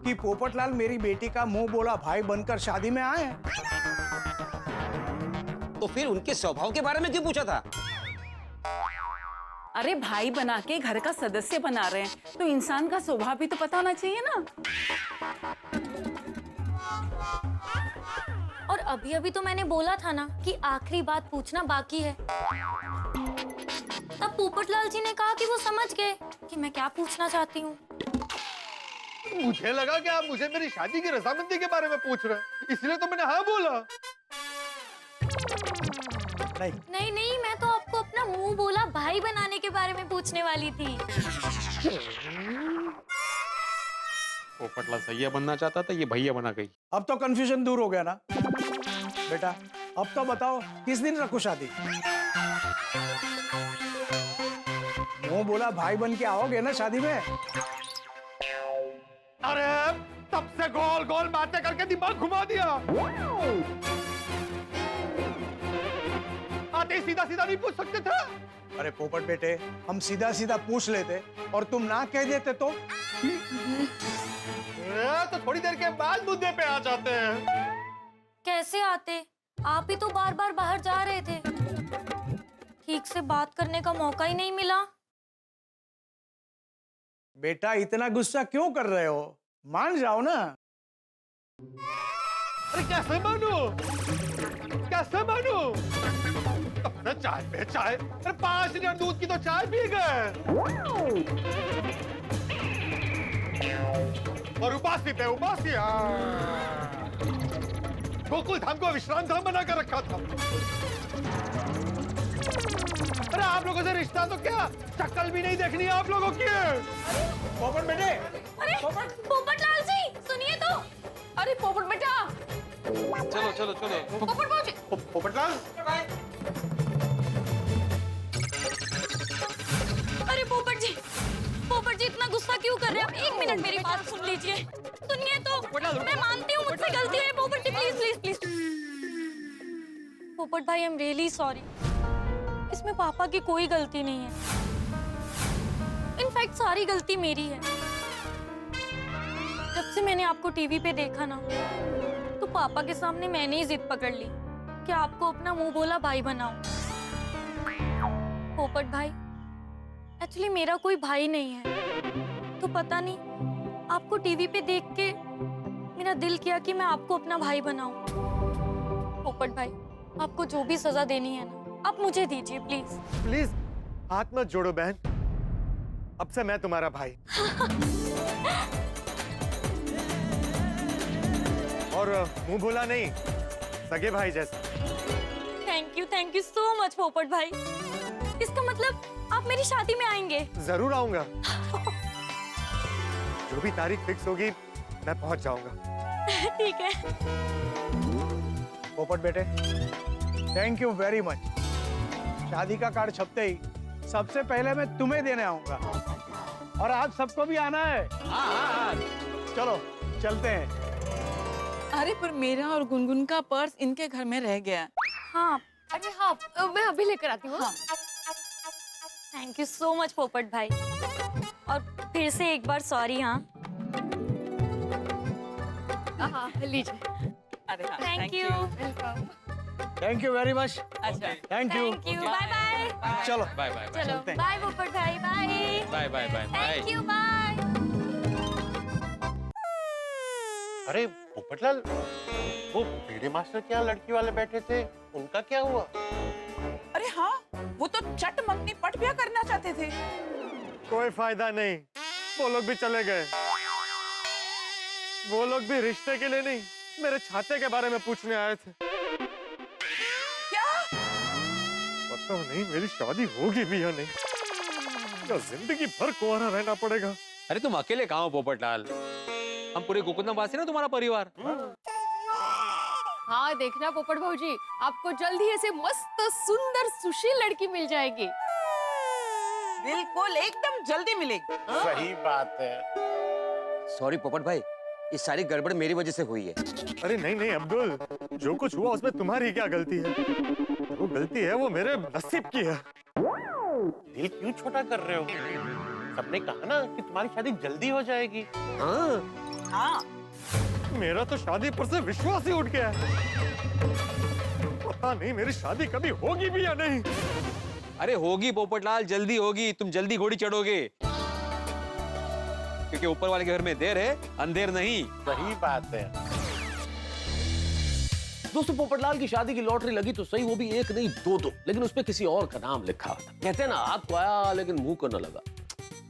S9: कि पोपटलाल मेरी बेटी का मुंह बोला भाई बनकर शादी में आए।
S15: तो फिर उनके स्वभाव के बारे में क्यों पूछा था?
S13: अरे भाई बना के घर का सदस्य बना रहे हैं, तो इंसान का स्वभाव भी तो पता होना चाहिए ना।
S5: और अभी अभी तो मैंने बोला था ना कि आखिरी बात पूछना बाकी है। तब पोपटलाल जी ने कहा कि वो समझ गए कि मैं क्या पूछना चाहती हूँ।
S10: मुझे लगा कि आप मुझे मेरी शादी की रजामंदी के बारे में पूछ रहे हैं, इसलिए तो मैंने हाँ बोला।
S5: नहीं नहीं, मैं तो आपको अपना मुंह बोला भाई बनाने के बारे में पूछने वाली थी।
S8: पोपटलाल सैया बनना चाहता था, ये भैया बना गई।
S9: अब तो कंफ्यूजन दूर हो गया ना बेटा। अब तो बताओ किस दिन रखो शादी? मुंह बोला भाई बन के आओगे ना शादी में?
S10: अरे तब से गोल गोल बातें करके दिमाग घुमा दिया। आते ही सीधा सीधा नहीं पूछ सकते थे?
S9: अरे पोपट बेटे, हम सीधा सीधा पूछ लेते और तुम ना कह देते तो
S10: थोड़ी देर के बाद मुद्दे पे आ जाते हैं।
S5: कैसे आते? आप ही तो बार बार बाहर जा रहे थे, ठीक से बात करने का मौका ही नहीं मिला।
S9: बेटा इतना गुस्सा क्यों कर रहे हो? मान जाओ ना।
S10: अरे कैसे मानू, कैसे मानू? अपना चाय पे चाय, अरे 5 लीटर दूध की तो चाय पी गए। और उपासी पे उपासी, गोकुल धाम को विश्राम धाम बना कर रखा था। अरे आप लोगों से रिश्ता तो क्या, शक्ल भी नहीं देखनी है आप लोगों की।
S9: पोपट बेटे,
S11: अरे पोपटलाल जी सुनिए तो। अरे पोपट बेटा,
S8: चलो चलो चलो।
S11: पोपट बाबूजी,
S10: पोपटलाल
S5: मिनट मेरी बात सुन लीजिए, सुनिए तो। मैं मानती हूँ मुझसे गलती है पोपट जी, प्लीज प्लीज प्लीज। पोपट भाई, आई एम रियली सॉरी। इसमें पापा की कोई गलती नहीं है, इनफैक्ट सारी गलती मेरी है। जब से मैंने आपको टीवी पे देखा ना, तो पापा के सामने मैंने ही जिद पकड़ ली कि आपको अपना मुंह बोला भाई बनाऊं। पोपट भाई, एक्चुअली मेरा कोई भाई नहीं है, तो पता नहीं आपको टीवी पे देख के मेरा दिल किया कि मैं आपको अपना भाई बनाऊं। पोपट भाई, आपको जो भी सजा देनी है ना, आप मुझे दीजिए प्लीज।
S14: प्लीज हाथ मत जोड़ो बहन, अब से मैं तुम्हारा भाई। और मुंह भोला नहीं, सगे भाई जैसा।
S5: थैंक यू सो मच पोपट भाई। इसका मतलब आप मेरी शादी में आएंगे?
S14: जरूर आऊंगा। जो भी तारीख फिक्स होगी मैं पहुंच जाऊंगा।
S5: ठीक है।
S9: पोपट बेटे, थैंक यू वेरी मच। शादी का कार्ड छपते ही सबसे पहले मैं तुम्हें देने आऊंगा, और आप सबको भी आना है। हाँ। चलो चलते हैं।
S13: अरे पर मेरा और गुनगुन का पर्स इनके घर में रह गया।
S5: हाँ।
S11: अरे हाँ, मैं अभी लेकर आती हूँ।
S13: हाँ।
S5: थैंक यू सो मच पोपट भाई, और फिर से एक बार सॉरी। हाँ
S11: हाँ, लीजिए।
S13: अरे हाँ,
S5: thank you.
S11: Welcome.
S9: Thank you very much.
S13: अच्छा,
S9: थैंक यू।
S5: Bye bye.
S9: चलो
S8: बाय बाय
S5: चलो बाय पोपट भाई, bye
S8: bye bye bye
S5: thank you, bye.
S6: अरे पोपटलाल, वो बीड़े मास्टर के यहाँ लड़की वाले बैठे थे, उनका क्या हुआ?
S13: अरे हाँ, वो तो चट मंगनी पट ब्याह करना चाहते थे।
S14: कोई फायदा नहीं, वो लोग भी चले गए। वो लोग भी रिश्ते के लिए नहीं, मेरे छाते के बारे में पूछने आए थे।
S13: क्या?
S14: पता नहीं मेरी शादी होगी भी या नहीं, या जिंदगी भर कुंवारा रहना पड़ेगा।
S8: अरे तुम अकेले कहाँ हो पोपटलाल? हम पूरे गोकुलधाम वासी ना, तुम्हारा परिवार।
S11: हाँ देखना पोपट भाऊजी, आपको जल्द ही ऐसे मस्त सुंदर सुशील लड़की मिल जाएगी।
S13: बिल्कुल, एकदम जल्दी मिलेगी।
S6: सही बात है।
S15: सॉरी पोपट भाई, ये सारी गड़बड़ मेरी वजह से हुई है।
S14: अरे नहीं नहीं अब्दुल, जो कुछ हुआ उसमें तुम्हारी क्या गलती है? वो गलती है वो मेरे नसीब की है।
S6: दिल क्यों छोटा कर रहे हो? सबने कहा ना कि तुम्हारी शादी जल्दी हो जाएगी।
S13: हाँ।
S14: मेरा तो शादी पर से विश्वास ही उठ गया है। पता नहीं मेरी शादी कभी होगी भी या नहीं।
S8: अरे होगी पोपटलाल, जल्दी होगी। तुम जल्दी घोड़ी चढ़ोगे, क्योंकि ऊपर वाले के घर में देर है, अंधेर नहीं।
S6: सही बात है।
S12: दोस्तों, पोपटलाल की शादी की लॉटरी लगी तो सही, वो भी एक नहीं दो, लेकिन उसपे किसी और का नाम लिखा था। कहते हैं ना, हाथ तो आया लेकिन मुंह को न लगा।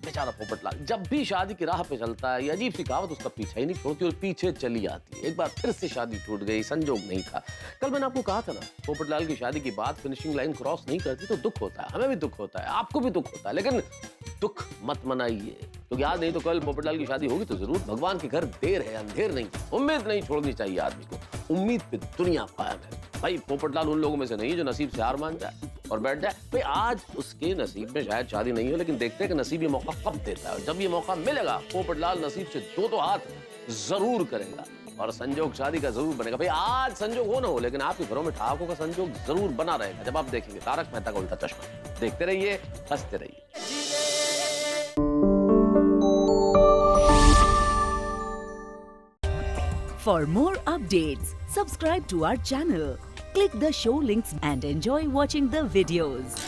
S12: बेचारा पोपटलाल जब भी शादी की राह पे चलता है, ये अजीब सी कहावत उसका पीछा ही नहीं छोड़ती और पीछे चली आती है। एक बार फिर से शादी टूट गई, संजोग नहीं था। कल मैंने आपको कहा था ना, पोपटलाल की शादी की बात फिनिशिंग लाइन क्रॉस नहीं करती तो दुख होता है। हमें भी दुख होता है, आपको भी दुख होता है, लेकिन दुख मत मनाइए, क्योंकि आज नहीं तो कल पोपटलाल की शादी होगी तो जरूर। भगवान के घर देर है, अंधेर नहीं। उम्मीद नहीं छोड़नी चाहिए आदमी को, उम्मीद पे दुनिया कायम है। भाई पोपटलाल उन लोगों में से नहीं जो नसीब से हार मान जाए और बैठ जाए। भाई आज उसके नसीब में शायद शादी नहीं हो, लेकिन देखते हैं कि नसीब ये मौका कब देता है। जब ये मौका मिलेगा, पोपटलाल नसीब से दो हाथ जरूर करेगा और संजोग शादी का जरूर बनेगा। भाई आज संजोग हो ना हो, लेकिन आपके घरों में ठहाकों का संजोग जरूर बना रहेगा जब आप देखेंगे तारक मेहता का उल्टा चश्मा। देखते रहिए, हंसते रहिए।
S16: For more updates, subscribe to our channel, click the show links and enjoy watching the videos.